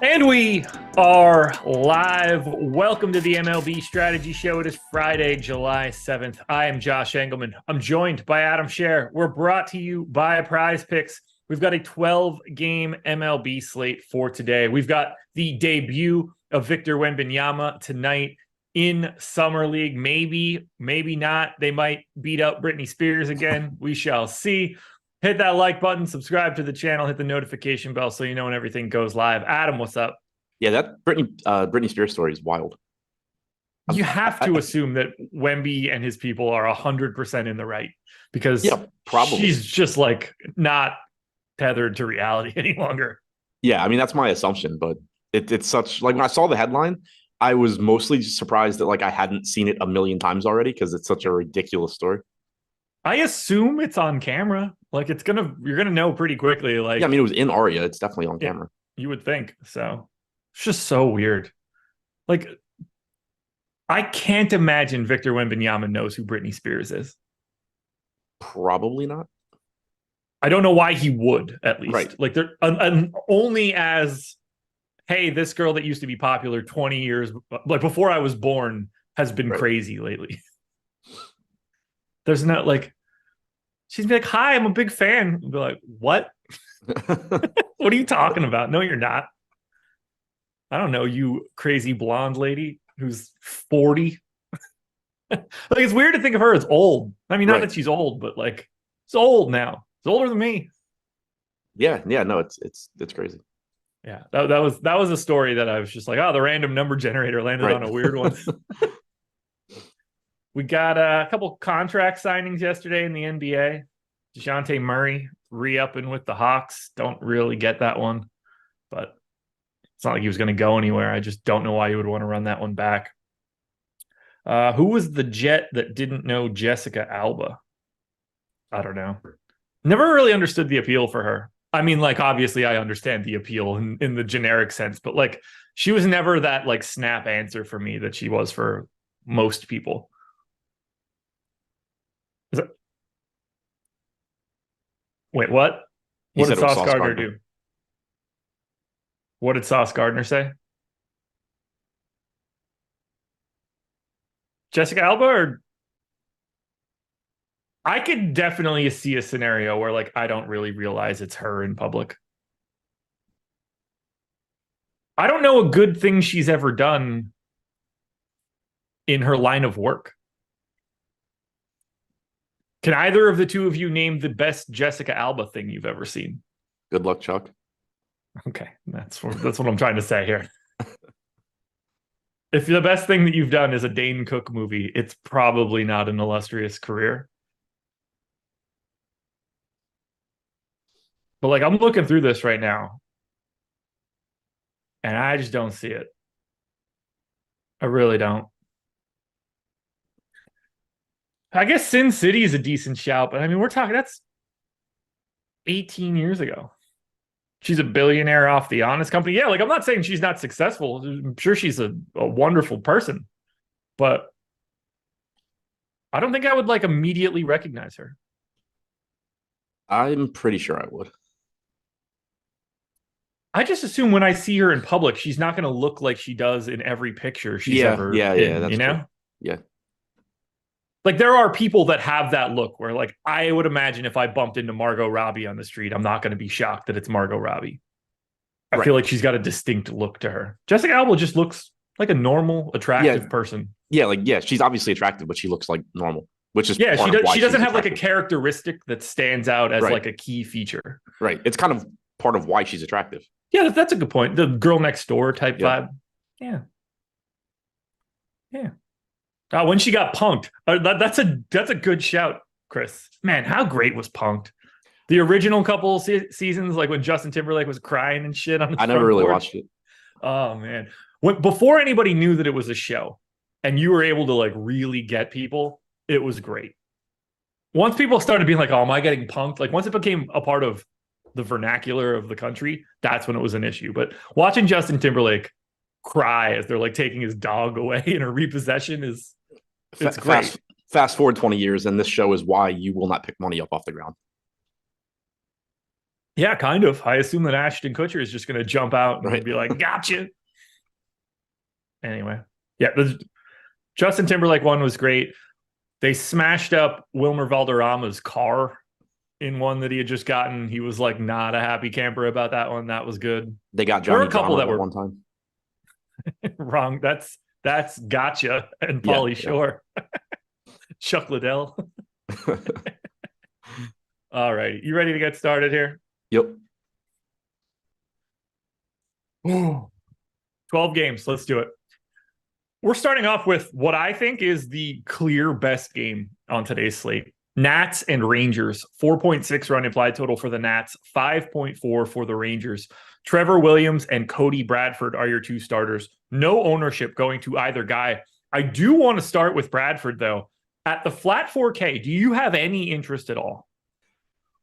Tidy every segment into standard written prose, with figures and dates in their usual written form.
And we are live. Welcome to the MLB Strategy Show. It is Friday, July 7th. I am Josh Engelamn. I'm joined by Adam Scherer. We're brought to you by Prize Picks. We've got a 12-game MLB slate for today. We've got the debut of Victor Wembanyama tonight in Summer League. Maybe not. They might beat up Britney Spears again. We shall see. Hit that like button, subscribe to the channel, hit the notification bell so you know when everything goes live. Adam, what's up? Yeah, that Britney Spears story is wild. You have to assume that Wemby and his people are 100% in the right because probably she's just like not tethered to reality any longer. Yeah, I mean, that's my assumption, but it's such, like, when I saw the headline, I was mostly just surprised that, like, I hadn't seen it a million times already because it's such a ridiculous story. I assume it's on camera. Like, you're gonna know pretty quickly. Like, yeah, I mean, it was in Aria. It's definitely on camera. You would think so. It's just so weird. Like, I can't imagine Victor Wembanyama knows who Britney Spears is. Probably not. I don't know why he would, at least. Right. Like, they're only as, hey, this girl that used to be popular 20 years, like before I was born, has been crazy lately. There's not like, she's be like, hi, I'm a big fan. I'll be like, what? What are you talking about? No, you're not. I don't know, you crazy blonde lady who's 40. Like, it's weird to think of her as old. I mean, not that she's old, but like, it's old now. It's older than me. Yeah, no, it's crazy. Yeah, that was a story that I was just like, oh, the random number generator landed on a weird one. We got a couple contract signings yesterday in the NBA. DeJounte Murray re-upping with the Hawks. Don't really get that one, but it's not like he was going to go anywhere. I just don't know why you would want to run that one back. Who was the Jet that didn't know Jessica Alba? I don't know. Never really understood the appeal for her. I mean, like, obviously I understand the appeal in the generic sense, but like, she was never that like snap answer for me that she was for most people. Wait, what? What did Sauce Gardner do? What did Sauce Gardner say? Jessica Alba? Or I could definitely see a scenario where, like, I don't really realize it's her in public. I don't know a good thing she's ever done in her line of work. Can either of the two of you name the best Jessica Alba thing you've ever seen? Good luck, Chuck. Okay, that's what I'm trying to say here. If the best thing that you've done is a Dane Cook movie, it's probably not an illustrious career. But like, I'm looking through this right now, and I just don't see it. I really don't. I guess Sin City is a decent shout, but I mean, we're talking, that's 18 years ago. She's a billionaire off The Honest Company. Yeah, like, I'm not saying she's not successful. I'm sure she's a wonderful person, but I don't think I would like immediately recognize her. I'm pretty sure I would. I just assume when I see her in public, she's not going to look like she does in every picture she's ever in, that's you know? true. Yeah. Like, there are people that have that look where, like, I would imagine if I bumped into Margot Robbie on the street, I'm not going to be shocked that it's Margot Robbie. I feel like she's got a distinct look to her. Jessica Alba just looks like a normal, attractive person. Yeah, she's obviously attractive, but she looks like normal, which is she doesn't have like a characteristic that stands out as like a key feature. Right. It's kind of part of why she's attractive. Yeah, that's a good point. The girl next door type vibe. Yeah. When she got punked, that's a good shout, Chris. Man, how great was Punked? The original couple seasons, like when Justin Timberlake was crying and shit on the I never really watched it. Oh man, before anybody knew that it was a show, and you were able to like really get people, it was great. Once people started being like, "Oh, am I getting punked?" Like, once it became a part of the vernacular of the country, that's when it was an issue. But watching Justin Timberlake cry as they're like taking his dog away in a repossession it's great. Fast forward 20 years, and this show is why you will not pick money up off the ground. Yeah, kind of. I assume that Ashton Kutcher is just going to jump out and right? be like, "Gotcha." Anyway, yeah, the Justin Timberlake one was great. They smashed up Wilmer Valderrama's car in one that he had just gotten. He was like not a happy camper about that one. That was good. They got There were Johnny a couple Drama that at were one time. wrong. That's Gotcha and Yeah, Pauly Shore. Chuck Liddell. yeah. All right. You ready to get started here? Yep. 12 games. Let's do it. We're starting off with what I think is the clear best game on today's slate. Nats and Rangers, 4.6 run implied total for the Nats, 5.4 for the Rangers. Trevor Williams and Cody Bradford are your two starters. No ownership going to either guy. I do want to start with Bradford, though. At the flat 4K, do you have any interest at all?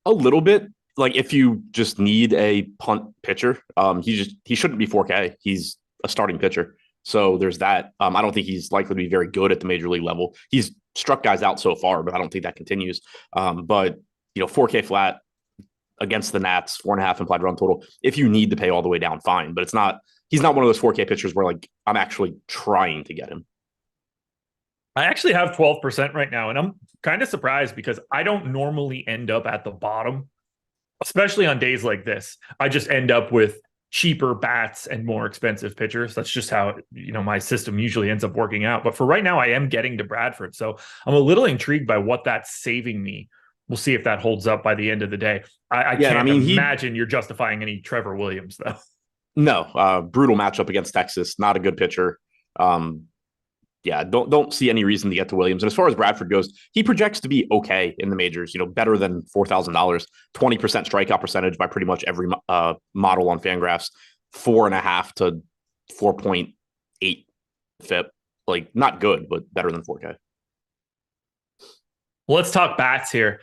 A little bit. Like if you just need a punt pitcher, he shouldn't be 4K. He's a starting pitcher. So there's that. I don't think he's likely to be very good at the major league level. He's struck guys out so far, but I don't think that continues. But 4K flat against the Nats, 4.5 implied run total. If you need to pay all the way down, fine. But he's not one of those 4K pitchers where like I'm actually trying to get him. I actually have 12% right now, and I'm kind of surprised because I don't normally end up at the bottom, especially on days like this. I just end up with cheaper bats and more expensive pitchers. That's just how my system usually ends up working out. But for right now, I am getting to Bradford, so I'm a little intrigued by what that's saving me. We'll see if that holds up by the end of the day. I can't imagine you're justifying any Trevor Williams though. No, brutal matchup against Texas. Not a good pitcher. Yeah, don't see any reason to get to Williams. And as far as Bradford goes, he projects to be okay in the majors, better than $4,000, 20% strikeout percentage by pretty much every model on Fangraphs, 4.5 to 4.8 FIP. Like not good, but better than 4K. Well, let's talk bats here.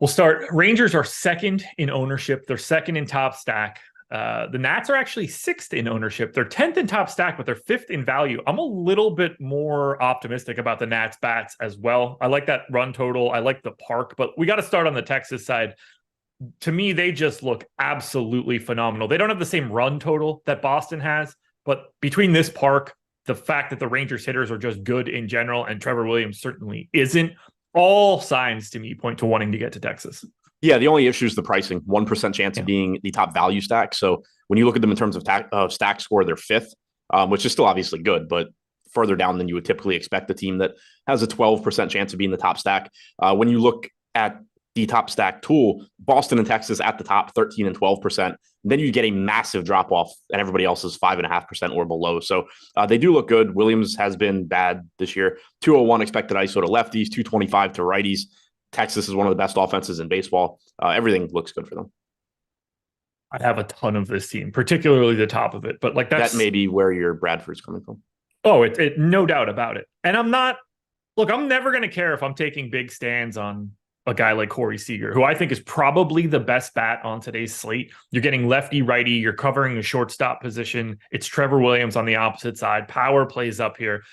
We'll start. Rangers are second in ownership. They're second in top stack. The Nats are actually sixth in ownership. They're 10th in top stack, but they're fifth in value. I'm a little bit more optimistic about the Nats bats as well. I like that run total. I like the park, but we got to start on the Texas side. To me, they just look absolutely phenomenal. They don't have the same run total that Boston has, but between this park, the fact that the Rangers hitters are just good in general, and Trevor Williams certainly isn't, all signs to me point to wanting to get to Texas. Yeah, the only issue is the pricing. 1% chance of being the top value stack. So when you look at them in terms of stack score, they're fifth, which is still obviously good, but further down than you would typically expect a team that has a 12% chance of being the top stack. When you look at the top stack tool, Boston and Texas at the top, 13 and 12%. Then you get a massive drop off, and everybody else is 5.5% or below. So they do look good. Williams has been bad this year. 201 expected ISO to lefties, 225 to righties. Texas is one of the best offenses in baseball. Everything looks good for them. I have a ton of this team, particularly the top of it, but like that may be where your Bradford's coming from. Oh, it no doubt about it. And I'm never going to care if I'm taking big stands on a guy like Corey Seager, who I think is probably the best bat on today's slate. You're getting lefty righty. You're covering the shortstop position. It's Trevor Williams on the opposite side. Power plays up here.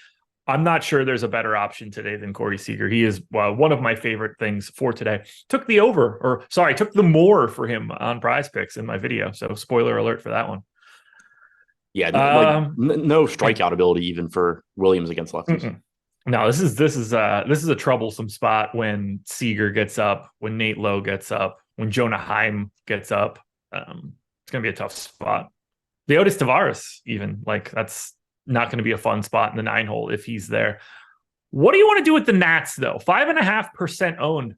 I'm not sure there's a better option today than Corey Seager. He is one of my favorite things for today. Took the more for him on Prize Picks in my video. So spoiler alert for that one. Yeah, no strikeout ability even for Williams against lefties. No, this is a troublesome spot when Seager gets up, when Nate Lowe gets up, when Jonah Heim gets up. It's going to be a tough spot. Leotis Tavares, even that's not going to be a fun spot in the 9-hole if he's there. What do you want to do with the Nats, though? 5.5% owned.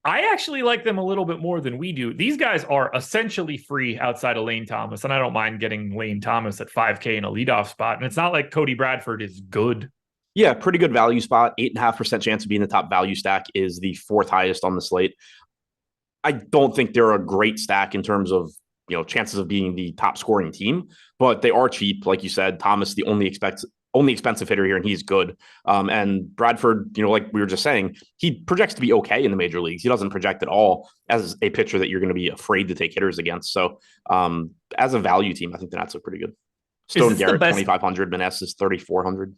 I actually like them a little bit more than we do. These guys are essentially free outside of Lane Thomas, and I don't mind getting Lane Thomas at 5K in a leadoff spot. And it's not like Cody Bradford is good. Yeah, pretty good value spot. 8.5% chance of being the top value stack is the fourth highest on the slate. I don't think they're a great stack in terms of chances of being the top scoring team, but they are cheap. Like you said, Thomas, the only expensive hitter here, and he's good. And Bradford, like we were just saying, he projects to be okay in the major leagues. He doesn't project at all as a pitcher that you're going to be afraid to take hitters against. So as a value team, I think the Nats look pretty good. Stone Garrett, 2,500, Maness is 3,400.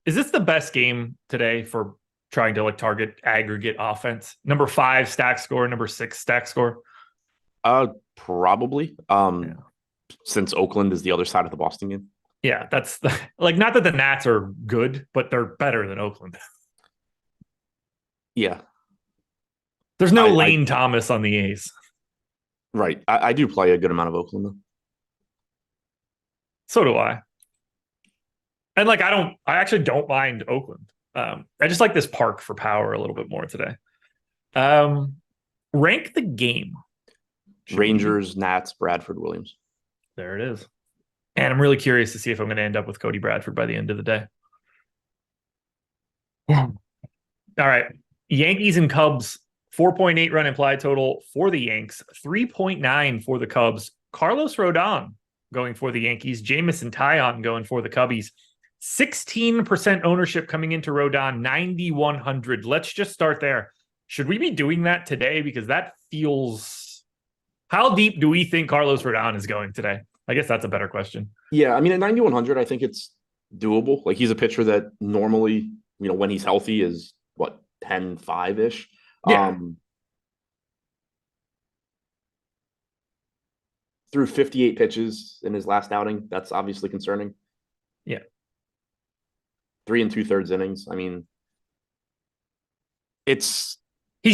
Is this the best game today for trying to target aggregate offense? Number 5 stack score, number 6 stack score. Probably. Since Oakland is the other side of the Boston game. Yeah, that's like, not that the Nats are good, but they're better than Oakland. Yeah. There's no Lane Thomas on the A's. Right. I do play a good amount of Oakland, though. So do I. And like, I actually don't mind Oakland. I just like this park for power a little bit more today. Rank the game. Rangers, Nats, Bradford, Williams. There it is. And I'm really curious to see if I'm going to end up with Cody Bradford by the end of the day. All right. Yankees and Cubs, 4.8 run implied total for the Yanks, 3.9 for the Cubs. Carlos Rodon going for the Yankees, Jameson Taillon going for the Cubbies. 16% ownership coming into Rodon, 9,100. Let's just start there. Should we be doing that today? Because that feels... How deep do we think Carlos Rodon is going today? I guess that's a better question. Yeah, I mean, at 9,100, I think it's doable. Like, he's a pitcher that normally, when he's healthy is, 10-5-ish? Yeah. Through 58 pitches in his last outing, that's obviously concerning. Yeah. 3 2/3 innings. I mean, he's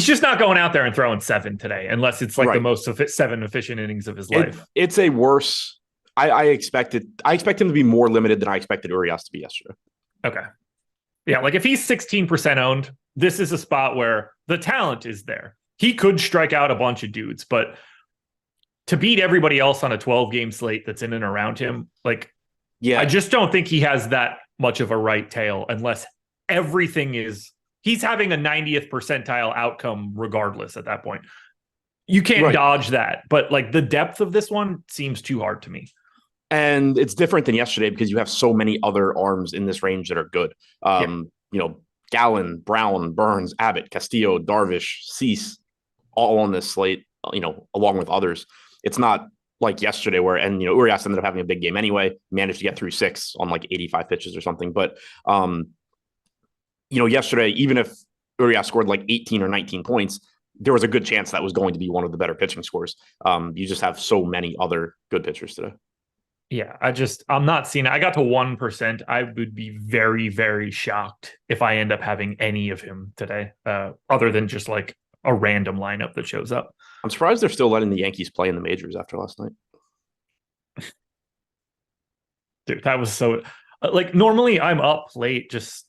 just not going out there and throwing 7 today, unless it's like the most 7 efficient innings of his life. It's a worse. I expect him to be more limited than I expected Urias to be yesterday. Okay. Yeah, like if he's 16% owned, this is a spot where the talent is there. He could strike out a bunch of dudes, but to beat everybody else on a 12-game slate that's in and around him, I just don't think he has that much of a right tail unless everything is... He's having a 90th percentile outcome regardless at that point. You can't dodge that, but the depth of this one seems too hard to me. And it's different than yesterday because you have so many other arms in this range that are good. Gallen, Brown, Burns, Abbott, Castillo, Darvish, Cease, all on this slate, along with others. It's not like yesterday where, Urias ended up having a big game anyway, managed to get through 6 on 85 pitches or something. But, yesterday, even if Urias scored 18 or 19 points, there was a good chance that was going to be one of the better pitching scores. You just have so many other good pitchers today. Yeah, I'm not seeing it. I got to 1%. I would be very, very shocked if I end up having any of him today, other than just a random lineup that shows up. I'm surprised they're still letting the Yankees play in the majors after last night. Dude, that was so... normally I'm up late, just,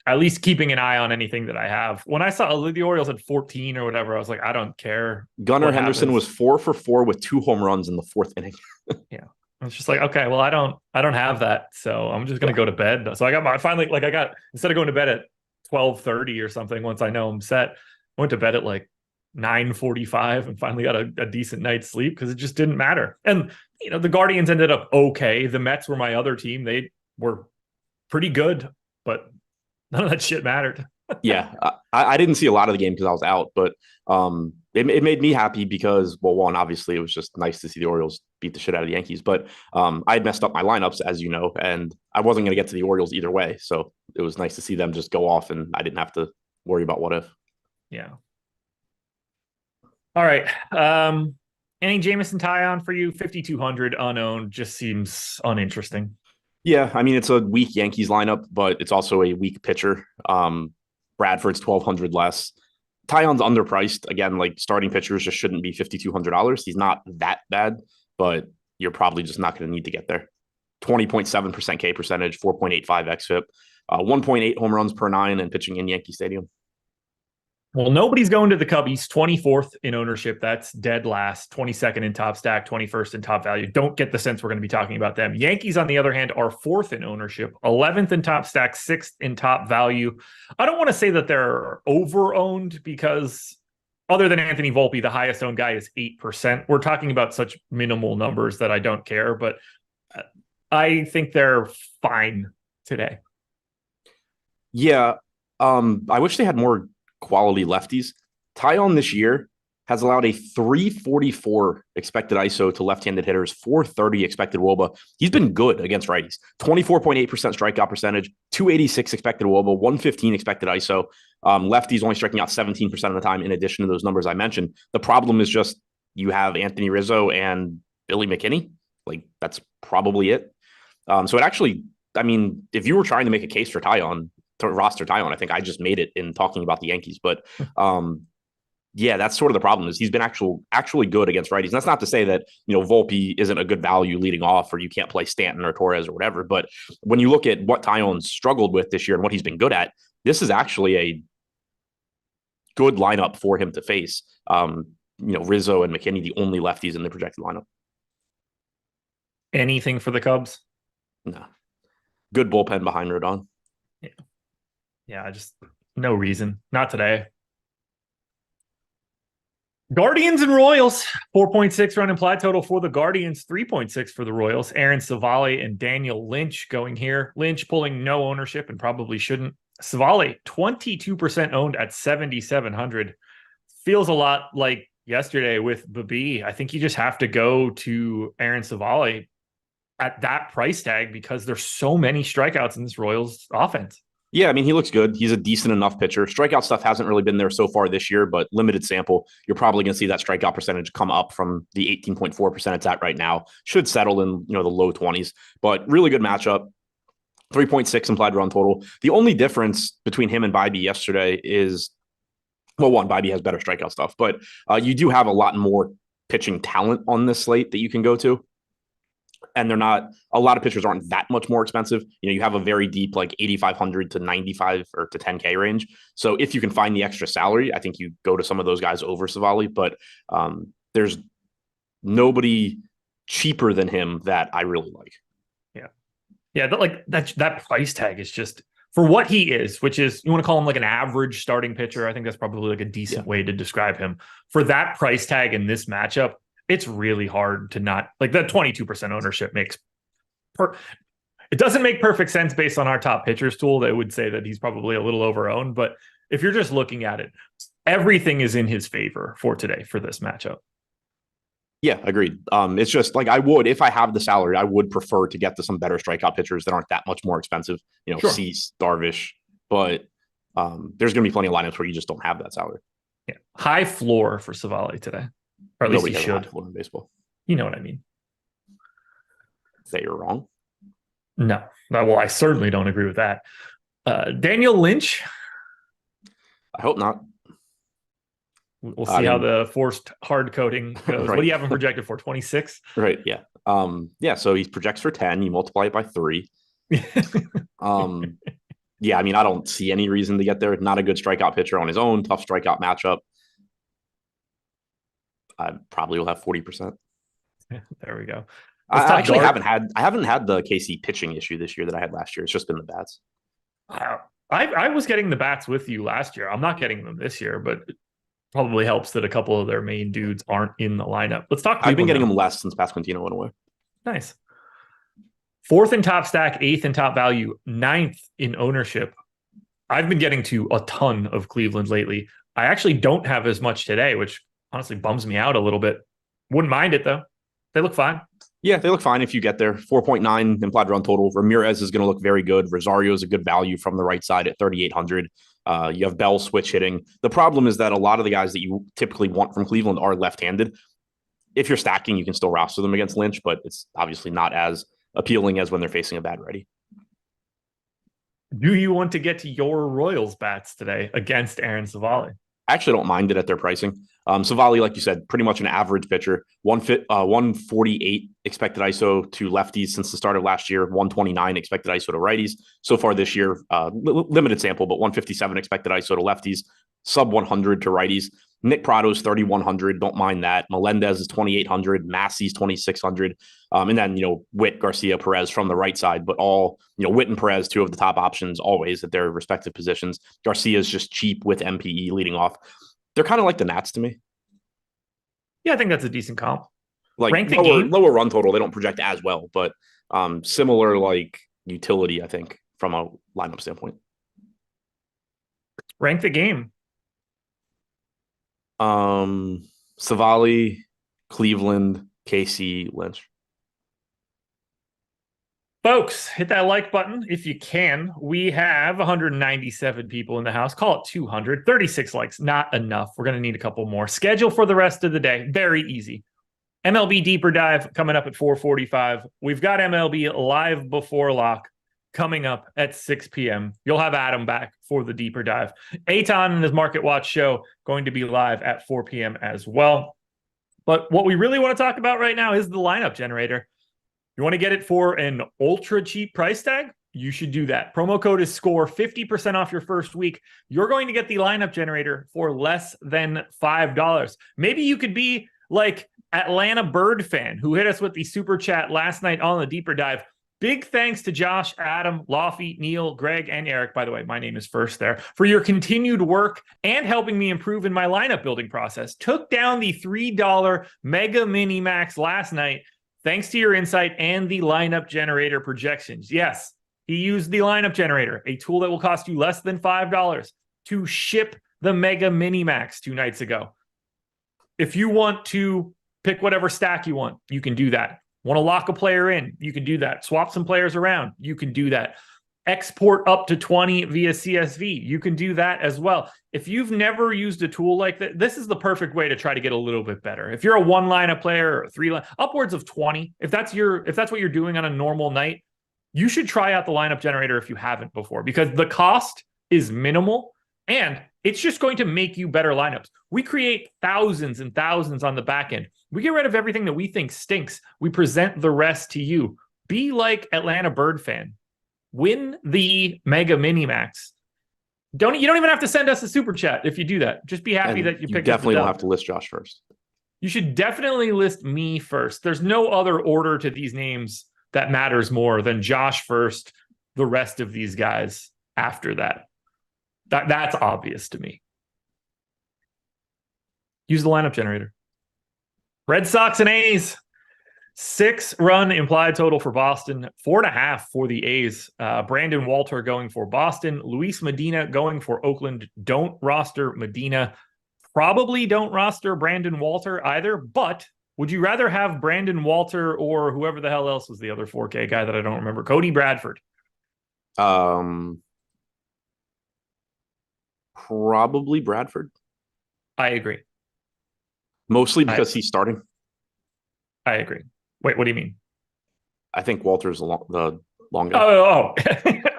at least keeping an eye on anything that I have. When I saw the Orioles had 14 or whatever, I was like, I don't care. Gunnar Henderson was 4 for 4 with 2 home runs in the 4th inning. Yeah. I was just like, okay, well, I don't have that. So I'm just going to go to bed. So I got instead of going to bed at 12:30 or something, once I know I'm set, I went to bed at 9:45 and finally got a decent night's sleep because it just didn't matter. And, the Guardians ended up okay. The Mets were my other team. They were pretty good, but none of that shit mattered. Yeah, I didn't see a lot of the game because I was out, but it made me happy because, well, one, obviously it was just nice to see the Orioles beat the shit out of the Yankees, but I had messed up my lineups, as you know, and I wasn't going to get to the Orioles either way. So it was nice to see them just go off and I didn't have to worry about what if. Yeah. All right. Any Jameson Taillon for you? 5,200 unowned just seems uninteresting. Yeah, I mean, it's a weak Yankees lineup, but it's also a weak pitcher. Bradford's 1,200 less. Taillon's underpriced. Again, starting pitchers just shouldn't be $5,200. He's not that bad, but you're probably just not going to need to get there. 20.7% K percentage, 4.85 xFIP, 1.8 home runs per 9, and pitching in Yankee Stadium. Well, nobody's going to the Cubbies. 24th in ownership. That's dead last. 22nd in top stack, 21st in top value. Don't get the sense we're going to be talking about them. Yankees, on the other hand, are 4th in ownership, 11th in top stack, 6th in top value. I don't want to say that they're over-owned because other than Anthony Volpe, the highest owned guy is 8%. We're talking about such minimal numbers that I don't care, but I think they're fine today. Yeah. I wish they had more quality lefties. Taillon this year has allowed a 344 expected ISO to left-handed hitters, 430 expected WOBA. He's been good against righties. 24.8% strikeout percentage, 286 expected WOBA, 115 expected ISO. Lefties only striking out 17% of the time in addition to those numbers I mentioned. The problem is just you have Anthony Rizzo and Billy McKinney. Like, that's probably it. So it actually, I mean, if you were trying to make a case for Taillon, to roster Taillon, I think I just made it in talking about the Yankees. But yeah, that's sort of the problem, is he's been actually good against righties. And that's not to say that, Volpe isn't a good value leading off, or you can't play Stanton or Torres or whatever. But when you look at what Taillon's struggled with this year and what he's been good at, this is actually a good lineup for him to face. Rizzo and McKinney, the only lefties in the projected lineup. Anything for the Cubs? No. Good bullpen behind Rodon. Yeah, just no reason. Not today. Guardians and Royals, 4.6 run implied total for the Guardians, 3.6 for the Royals. Aaron Savali and Daniel Lynch going here. Lynch pulling no ownership and probably shouldn't. Savali, 22% owned at 7,700. Feels a lot like yesterday with Babi. I think you just have to go to Aaron Savali at that price tag because there's so many strikeouts in this Royals offense. Yeah, I mean, he looks good. He's a decent enough pitcher. Strikeout stuff hasn't really been there so far this year, but limited sample. You're probably going to see that strikeout percentage come up from the 18.4% it's at right now. Should settle in, the low 20s, but really good matchup. 3.6 implied run total. The only difference between him and Bibee yesterday is, well, one, Bibee has better strikeout stuff, but you do have a lot more pitching talent on this slate that you can go to. And a lot of pitchers aren't that much more expensive. You have a very deep, like 8,500 to 95 or to 10K range. So if you can find the extra salary, I think you go to some of those guys over Savali, but there's nobody cheaper than him that I really like. Yeah. That price tag is just for what he is, which is, you want to call him like an average starting pitcher. I think that's probably like a decent way to describe him. For that price tag in this matchup, it's really hard to not like that. 22% ownership it doesn't make perfect sense based on our top pitchers tool that would say that he's probably a little over-owned. But if you're just looking at it, everything is in his favor for today for this matchup. Yeah, agreed. It's just like if I have the salary, I would prefer to get to some better strikeout pitchers that aren't that much more expensive, Sure. Cease, Darvish, but there's going to be plenty of lineups where you just don't have that salary. Yeah. High floor for Savali today. Or at least he should. In baseball. You know what I mean? Say you're wrong? No. Well, I certainly don't agree with that. Daniel Lynch? I hope not. We'll see how the forced hard coding goes. Right. What do you have him projected for? 26? Right, yeah. So he projects for 10. You multiply it by 3. Yeah, I mean, I don't see any reason to get there. Not a good strikeout pitcher on his own. Tough strikeout matchup. I probably will have 40%. There we go. I actually haven't had the KC pitching issue this year that I had last year. It's just been the bats. I was getting the bats with you last year. I'm not getting them this year, but it probably helps that a couple of their main dudes aren't in the lineup. Let's talk. I've been getting them less since Pasquantino went away. Nice. 4th in top stack, 8th in top value, 9th in ownership. I've been getting to a ton of Cleveland lately. I actually don't have as much today, which honestly bums me out a little bit. Wouldn't mind it though. They look fine. Yeah, they look fine if you get there. 4.9 implied run total. Ramirez is going to look very good. Rosario is a good value from the right side at 3,800. You have Bell switch hitting. The problem is that a lot of the guys that you typically want from Cleveland are left-handed. If you're stacking, you can still roster them against Lynch, but it's obviously not as appealing as when they're facing a bad righty. Do you want to get to your Royals bats today against Aaron Savali? I actually don't mind it at their pricing. Savali, like you said, pretty much an average pitcher. 148 expected ISO to lefties since the start of last year. 129 expected ISO to righties. So far this year, limited sample, but 157 expected ISO to lefties. Sub 100 to righties. Nick Prado's 3,100. Don't mind that. Melendez is 2,800. Massey's 2,600. And then, Witt, Garcia, Perez from the right side, but all, Witt and Perez, two of the top options always at their respective positions. Garcia is just cheap with MPE leading off. They're kind of like the Nats to me. Yeah, I think that's a decent comp. Like lower run total. They don't project as well, but similar like utility, I think, from a lineup standpoint. Rank the game. Savali, Cleveland, KC, Lynch. Folks, hit that like button if you can. We have 197 people in the house. Call it 200. 36 likes, not enough. We're going to need a couple more. Schedule for the rest of the day. Very easy. MLB Deeper Dive coming up at 4:45. We've got MLB Live Before Lock coming up at 6 p.m. You'll have Adam back for the Deeper Dive. Eitan and his Market Watch show going to be live at 4 p.m. as well. But what we really want to talk about right now is the lineup generator. You want to get it for an ultra cheap price tag? You should do that. Promo code is SCORE, 50% off your first week. You're going to get the lineup generator for less than $5. Maybe you could be like Atlanta Bird fan who hit us with the super chat last night on the Deeper Dive. Big thanks to Josh, Adam, Laffy, Neil, Greg, and Eric. By the way, my name is first there, for your continued work and helping me improve in my lineup building process. Took down the $3 Mega Mini Max last night, thanks to your insight and the lineup generator projections. Yes, he used the lineup generator, a tool that will cost you less than $5 to ship the Mega Mini Max 2 nights ago. If you want to pick whatever stack you want, you can do that. Want to lock a player in? You can do that. Swap some players around? You can do that. Export up to 20 via CSV? You can do that as well. If you've never used a tool like that, this is the perfect way to try to get a little bit better. If you're a 1-lineup player or a 3-line, upwards of 20, if that's what you're doing on a normal night, you should try out the lineup generator if you haven't before, because the cost is minimal and it's just going to make you better lineups. We create thousands and thousands on the back end. We get rid of everything that we think stinks. We present the rest to you. Be like Atlanta Bird fan. Win the Mega Mini Max. You don't even have to send us a super chat if you do that. Just be happy that you picked. You definitely don't have to list Josh first. You should definitely list me first. There's no other order to these names that matters more than Josh first, the rest of these guys after that. That's obvious to me. Use the lineup generator. Red Sox and A's. 6-run implied total for Boston. 4.5 for the A's. Brandon Walter going for Boston. Luis Medina going for Oakland. Don't roster Medina. Probably don't roster Brandon Walter either. But would you rather have Brandon Walter or whoever the hell else was the other 4K guy that I don't remember? Cody Bradford. Probably Bradford. I agree. Mostly because he's starting. I agree. Wait, what do you mean? I think Walter's the long guy. Oh.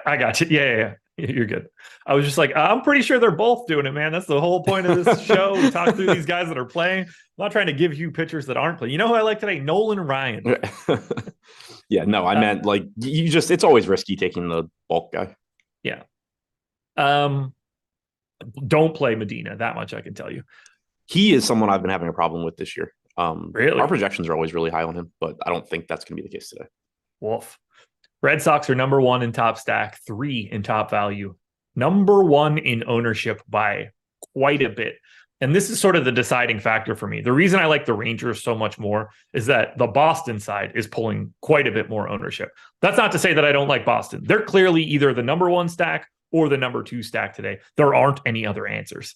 I got you. Yeah. You're good. I was just like, I'm pretty sure they're both doing it, man. That's the whole point of this show. We talk through these guys that are playing. I'm not trying to give you pitchers that aren't playing. You know who I like today? Nolan Ryan. Yeah, no, I meant like it's always risky taking the bulk guy. Yeah. Don't play Medina. That much I can tell you. He is someone I've been having a problem with this year. Really? Our projections are always really high on him, but I don't think that's going to be the case today. Wolf. Red Sox are number 1 in top stack, 3 in top value, number 1 in ownership by quite a bit. And this is sort of the deciding factor for me. The reason I like the Rangers so much more is that the Boston side is pulling quite a bit more ownership. That's not to say that I don't like Boston. They're clearly either the number 1 stack or the number 2 stack today. There aren't any other answers.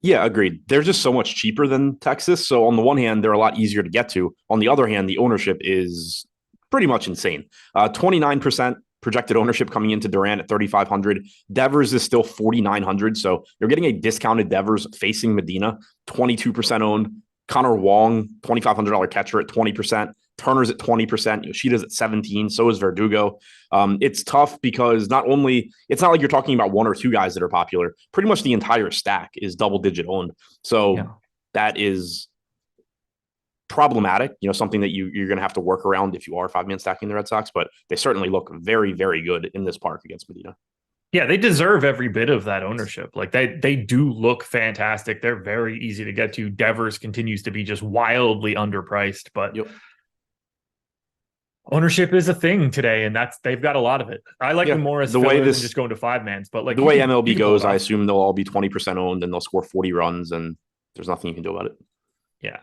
Yeah, agreed. They're just so much cheaper than Texas. So on the one hand, they're a lot easier to get to. On the other hand, the ownership is pretty much insane. 29% projected ownership coming into Durant at 3,500. Devers is still 4,900. So you're getting a discounted Devers facing Medina, 22% owned. Connor Wong, $2,500 catcher at 20%. Turner's at 20%. Yoshida's at 17%. So is Verdugo. It's tough because it's not like you're talking about 1 or 2 guys that are popular. Pretty much the entire stack is double-digit owned. So That is problematic. Something that you're going to have to work around if you are 5-man stacking the Red Sox. But they certainly look very, very good in this park against Medina. Yeah, they deserve every bit of that ownership. Like they do look fantastic. They're very easy to get to. Devers continues to be just wildly underpriced, but ownership is a thing today, and they've got a lot of it. I like them more as the way this just going to 5-mans, but like the way MLB goes, I assume they'll all be 20% owned and they'll score 40 runs, and there's nothing you can do about it. Yeah.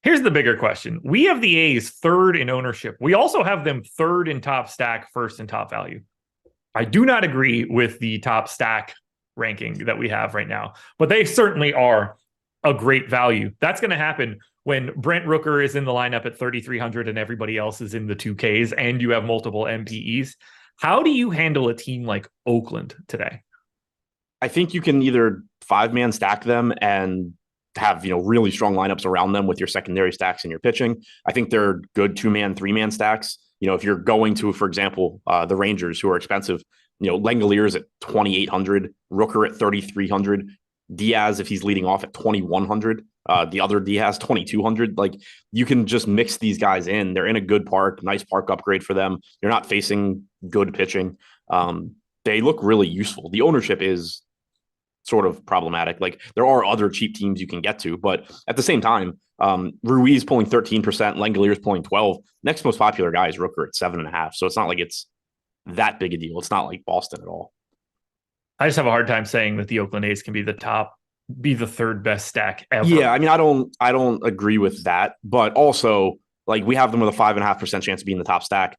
Here's the bigger question. We have the A's 3rd in ownership. We also have them 3rd in top stack, 1st in top value. I do not agree with the top stack ranking that we have right now, but they certainly are a great value. That's going to happen when Brent Rooker is in the lineup at 3,300 and everybody else is in the 2Ks and you have multiple MPEs. How do you handle a team like Oakland today? I think you can either 5-man stack them and have, really strong lineups around them with your secondary stacks and your pitching. I think they're good 2-man, 3-man stacks. If you're going to, for example, the Rangers, who are expensive, Langoliers at 2,800, Rooker at 3,300, Diaz, if he's leading off, at 2,100, the other Diaz 2,200. Like, you can just mix these guys in. They're in a good park, nice park upgrade for them. You're not facing good pitching. They look really useful. The ownership is sort of problematic. Like, there are other cheap teams you can get to, but at the same time, Ruiz pulling 13%, Langoliers pulling 12. Next most popular guy is Rooker at 7.5. So it's not like it's that big a deal. It's not like Boston at all. I just have a hard time saying that the Oakland A's can be the third best stack ever. Yeah, I mean, I don't agree with that, but also, like, we have them with a 5.5% chance of being the top stack.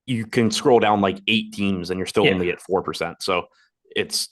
You can scroll down like 8 teams and you're still only at 4%. So it's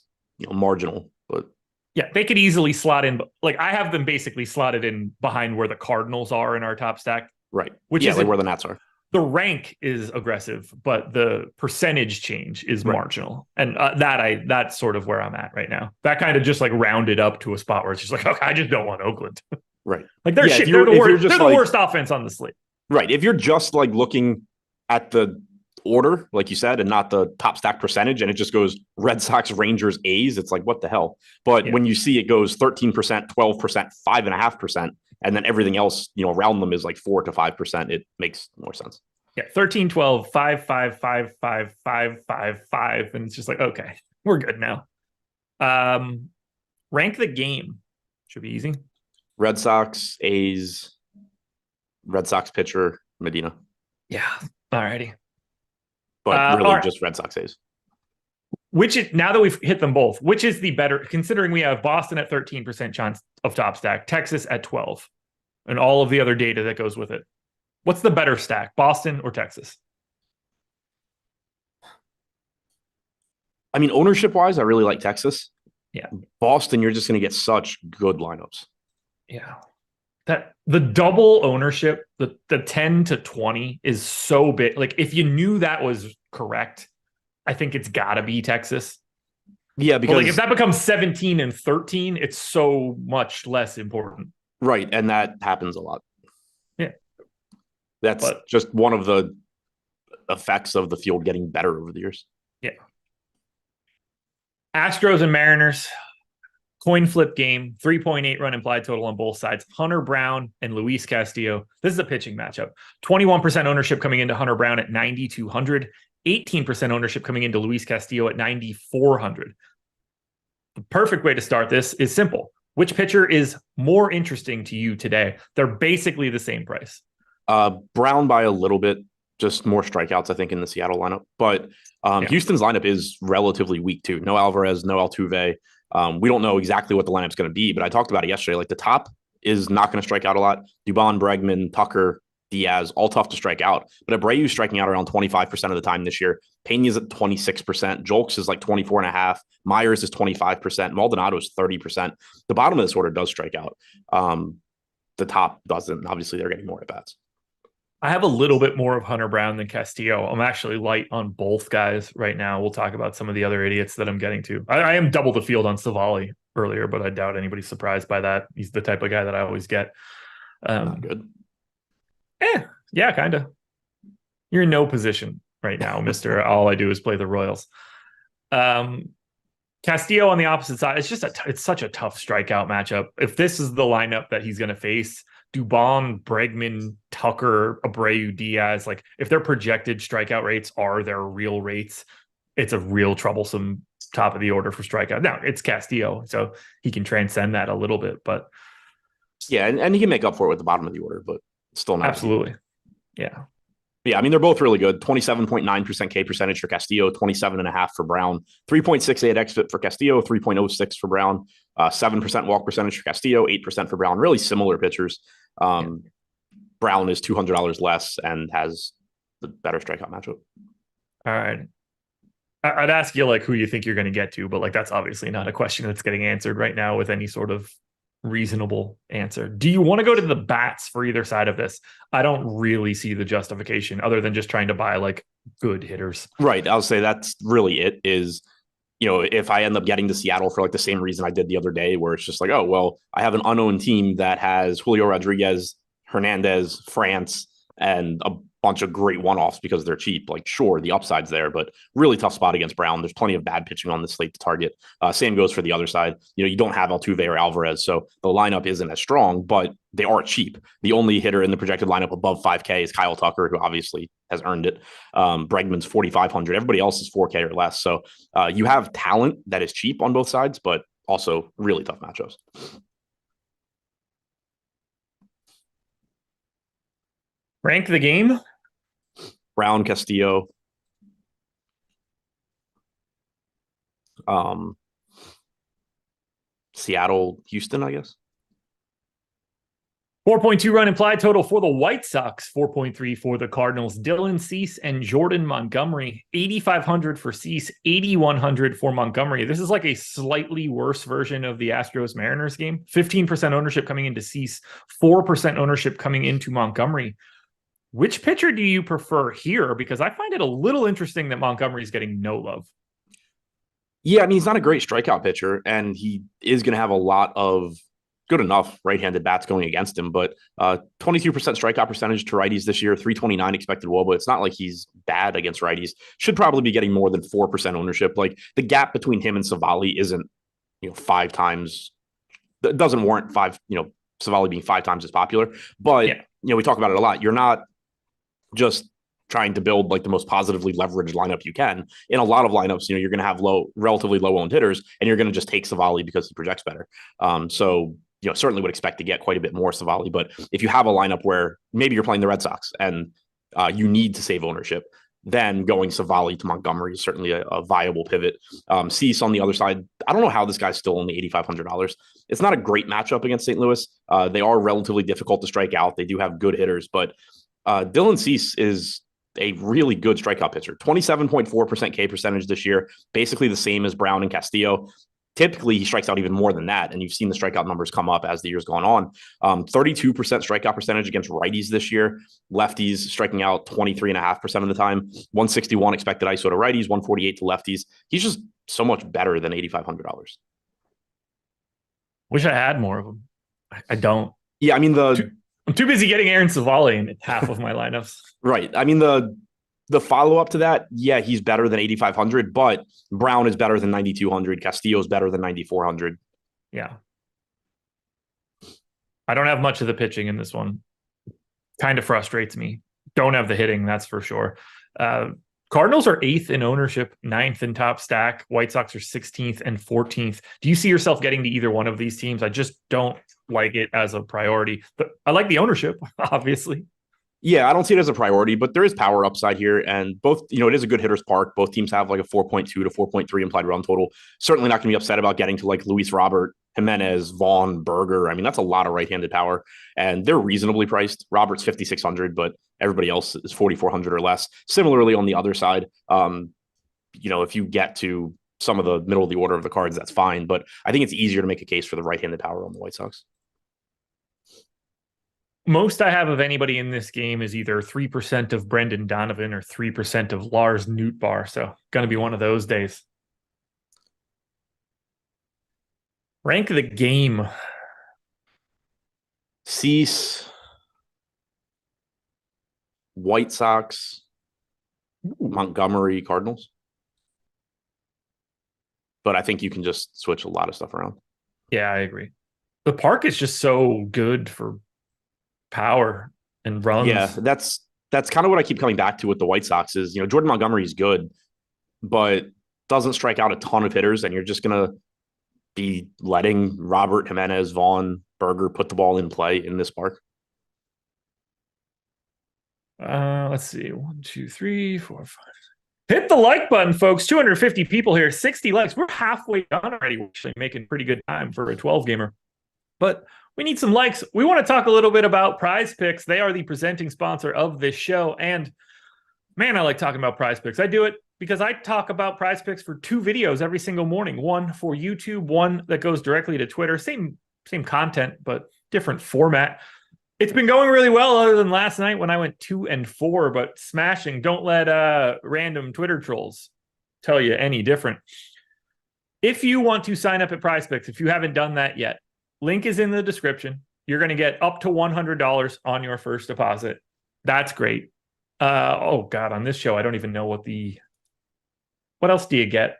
marginal, but yeah, they could easily slot in. Like, I have them basically slotted in behind where the Cardinals are in our top stack. Right. Which is like where the Nats are. The rank is aggressive, but the percentage change is marginal. And that's sort of where I'm at right now. That kind of just like rounded up to a spot where it's just like, okay, I just don't want Oakland. Right. Like, they're shit. They're the worst offense on the slate. Right. If you're just like looking at the order, like you said, and not the top stack percentage, and it just goes Red Sox, Rangers, A's, it's like, what the hell? But when you see it goes 13%, 12%, 5.5%, and then everything else, around them is like 4 to 5%, it makes more sense. Yeah. 13, 12, 5, 5, 5, 5, 5, 5, 5. And it's just like, okay, we're good now. Rank the game. Should be easy. Red Sox, A's, Red Sox pitcher, Medina. Yeah. Alrighty. But really just Red Sox A's. Now that we've hit them both, which is the better, considering we have Boston at 13% chance of top stack, Texas at 12, and all of the other data that goes with it. What's the better stack, Boston or Texas? I mean, ownership-wise, I really like Texas. Yeah. Boston, you're just going to get such good lineups. Yeah. That the double ownership, the 10 to 20 is so big. Like, if you knew that was correct, I think it's got to be Texas. Yeah, because like, if that becomes 17 and 13, it's so much less important. Right, and that happens a lot. Yeah. That's just one of the effects of the field getting better over the years. Yeah. Astros and Mariners. Coin flip game, 3.8 run implied total on both sides. Hunter Brown and Luis Castillo. This is a pitching matchup. 21% ownership coming into Hunter Brown at 9,200. 18% ownership coming into Luis Castillo at 9,400. The perfect way to start this is simple. Which pitcher is more interesting to you today? They're basically the same price. Brown by a little bit, just more strikeouts, I think, in the Seattle lineup. But Houston's lineup is relatively weak, too. No Alvarez, no Altuve. We don't know exactly what the lineup's going to be, but I talked about it yesterday. Like, the top is not going to strike out a lot. Dubon, Bregman, Tucker, Diaz, all tough to strike out. But Abreu's striking out around 25% of the time this year. Pena's at 26%. Jolks is like 24.5%. Myers is 25%. Maldonado is 30%. The bottom of this order does strike out. The top doesn't. Obviously, they're getting more at bats. I have a little bit more of Hunter Brown than Castillo. I'm actually light on both guys right now. We'll talk about some of the other idiots that I'm getting to. I am double the field on Savali earlier, but I doubt anybody's surprised by that. He's the type of guy that I always get. Not good. Yeah, kind of. You're in no position right now, Mr. All I do is play the Royals. Castillo on the opposite side. It's such a tough strikeout matchup. If this is the lineup that he's going to face, Dubon, Bregman, Tucker, Abreu, Diaz, like, if their projected strikeout rates are their real rates, it's a real troublesome top of the order for strikeout. Now, it's Castillo, so he can transcend that a little bit, but yeah, and he can make up for it with the bottom of the order, but still not. Absolutely. Yeah. Yeah, I mean, they're both really good. 27.9% K percentage for Castillo, 27.5 for Brown, 3.68 xFIP for Castillo, 3.06 for Brown, 7% walk percentage for Castillo, 8% for Brown. Really similar pitchers. Brown is $200 less and has the better strikeout matchup. All right. I'd ask you like who you think you're going to get to, but like, that's obviously not a question that's getting answered right now with any sort of reasonable answer. Do you want to go to the bats for either side of this? I don't really see the justification other than just trying to buy like good hitters. Right. I'll say that's really it is, if I end up getting to Seattle for like the same reason I did the other day, where it's just like, oh, well, I have an unowned team that has Julio Rodriguez, Hernandez, France, and a bunch of great one-offs because they're cheap. Like, sure, the upside's there, but really tough spot against Brown. There's plenty of bad pitching on the slate to target. Same goes for the other side. You don't have Altuve or Alvarez, so the lineup isn't as strong, but they are cheap. The only hitter in the projected lineup above 5K is Kyle Tucker, who obviously has earned it. Bregman's 4,500. Everybody else is 4K or less. So you have talent that is cheap on both sides, but also really tough matchups. Rank the game. Brown, Castillo. Seattle, Houston, I guess. 4.2 run implied total for the White Sox, 4.3 for the Cardinals. Dylan Cease and Jordan Montgomery, 8,500 for Cease, 8,100 for Montgomery. This is like a slightly worse version of the Astros-Mariners game. 15% ownership coming into Cease, 4% ownership coming into Montgomery. Which pitcher do you prefer here? Because I find it a little interesting that Montgomery is getting no love. Yeah, I mean, he's not a great strikeout pitcher, and he is going to have a lot of good enough right-handed bats going against him, but 22% strikeout percentage to righties this year, 329 expected WOBA. It's not like he's bad against righties. Should probably be getting more than 4% ownership. Like, the gap between him and Savali isn't, 5 times. That doesn't warrant Savali being 5 times as popular. But, we talk about it a lot. You're not just trying to build like the most positively leveraged lineup you can. In a lot of lineups, you're going to have relatively low owned hitters, and you're going to just take Savali because he projects better. So certainly would expect to get quite a bit more Savali. But if you have a lineup where maybe you're playing the Red Sox and you need to save ownership, then going Savali to Montgomery is certainly a viable pivot. Cease on the other side, I don't know how this guy's still only $8,500. It's not a great matchup against St. Louis. They are relatively difficult to strike out. They do have good hitters, but Dylan Cease is a really good strikeout pitcher. 27.4% K percentage this year, basically the same as Brown and Castillo. Typically, he strikes out even more than that, and you've seen the strikeout numbers come up as the year's gone on. 32% strikeout percentage against righties this year. Lefties striking out 23.5% of the time. 161 expected ISO to righties, 148 to lefties. He's just so much better than $8,500. Wish I had more of them. I don't. Yeah, I mean, I'm too busy getting Aaron Savali in half of my lineups. Right. I mean, the follow-up to that, yeah, he's better than 8,500, but Brown is better than 9,200. Castillo is better than 9,400. Yeah. I don't have much of the pitching in this one. Kind of frustrates me. Don't have the hitting, that's for sure. Cardinals are 8th in ownership, 9th in top stack. White Sox are 16th and 14th. Do you see yourself getting to either one of these teams? I just don't like it as a priority, but I like the ownership, obviously. Yeah, I don't see it as a priority, but there is power upside here. And both, it is a good hitter's park. Both teams have like a 4.2 to 4.3 implied run total. Certainly not going to be upset about getting to like Luis Robert, Jimenez, Vaughn, Berger. I mean, that's a lot of right-handed power, and they're reasonably priced. Robert's 5,600, but everybody else is 4,400 or less. Similarly, on the other side, if you get to some of the middle of the order of the cards, that's fine. But I think it's easier to make a case for the right-handed power on the White Sox. Most I have of anybody in this game is either 3% of Brendan Donovan or 3% of Lars Nootbaar. So going to be one of those days. Rank the game. Cease, White Sox, Montgomery, Cardinals. But I think you can just switch a lot of stuff around. Yeah, I agree. The park is just so good for power and runs. Yeah, that's kind of what I keep coming back to with the White Sox is, Jordan Montgomery is good, but doesn't strike out a ton of hitters, and you're just going to be letting Robert, Jimenez, Vaughn, Berger put the ball in play in this park. Let's see. 1, 2, 3, 4, 5. Hit the like button, folks. 250 people here, 60 likes. We're halfway done already. We're actually making pretty good time for a 12 gamer. But we need some likes. We want to talk a little bit about Prize Picks. They are the presenting sponsor of this show. And man, I like talking about Prize Picks. I do it because I talk about Prize Picks for 2 videos every single morning. One for YouTube, one that goes directly to Twitter. Same same content, but different format. It's been going really well other than last night when I went 2-4, but smashing. Don't let random Twitter trolls tell you any different. If you want to sign up at PrizePicks, if you haven't done that yet, link is in the description. You're going to get up to $100 on your first deposit. That's great. Oh God, on this show, I don't even know what else do you get?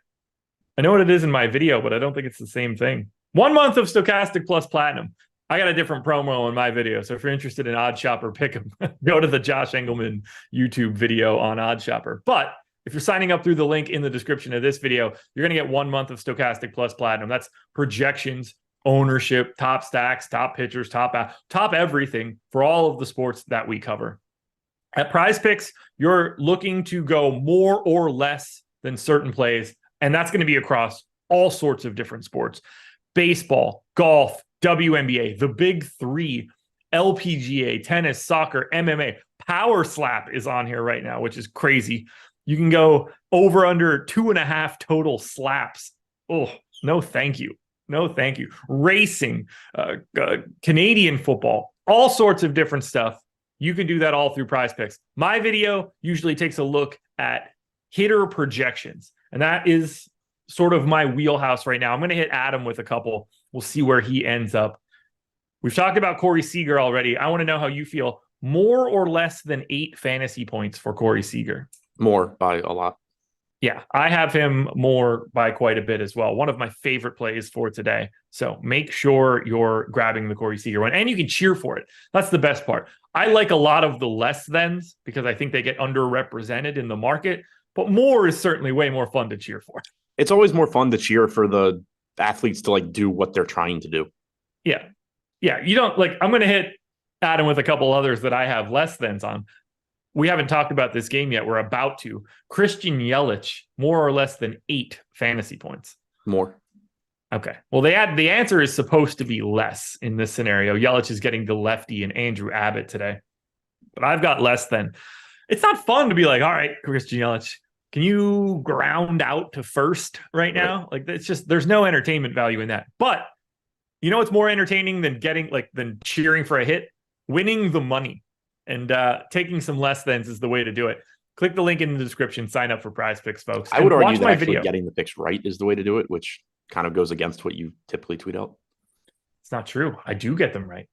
I know what it is in my video, but I don't think it's the same thing. 1 month of Stochastic plus Platinum. I got a different promo in my video. So if you're interested in Odd Shopper, pick them. Go to the Josh Engelman YouTube video on Odd Shopper. But if you're signing up through the link in the description of this video, you're going to get 1 month of Stochastic plus Platinum. That's projections, ownership, top stacks, top pitchers, top everything for all of the sports that we cover. At PrizePicks, you're looking to go more or less than certain plays, and that's going to be across all sorts of different sports. Baseball, golf, WNBA, the big three, LPGA, tennis, soccer, MMA. Power Slap is on here right now, which is crazy. You can go over under 2.5 total slaps. Oh, no, thank you. No, thank you. Racing, Canadian football, all sorts of different stuff. You can do that all through PrizePicks. My video usually takes a look at hitter projections, and that is sort of my wheelhouse right now. I'm going to hit Adam with a couple. We'll see where he ends up. We've talked about Corey Seager already. I want to know how you feel. More or less than 8 fantasy points for Corey Seager? More by a lot. Yeah, I have him more by quite a bit as well. One of my favorite plays for today. So make sure you're grabbing the Corey Seager one, and you can cheer for it. That's the best part. I like a lot of the less thans because I think they get underrepresented in the market, but more is certainly way more fun to cheer for. It's always more fun to cheer for the athletes to like do what they're trying to do. Yeah. Yeah. You don't like, I'm going to hit Adam with a couple others that I have less thans on. We haven't talked about this game yet. We're about to. Christian Yelich, more or less than 8 fantasy points. More. Okay. Well, the answer is supposed to be less in this scenario. Yelich is getting the lefty and Andrew Abbott today, but I've got less than. It's not fun to be like, all right, Christian Yelich, can you ground out to first right now? Right. Like, it's just, there's no entertainment value in that. But you know what's more entertaining than than cheering for a hit? Winning the money. And taking some less thans is the way to do it. Click the link in the description. Sign up for PrizePicks, folks. I would argue that actually getting the picks right is the way to do it, which kind of goes against what you typically tweet out. It's not true. I do get them right.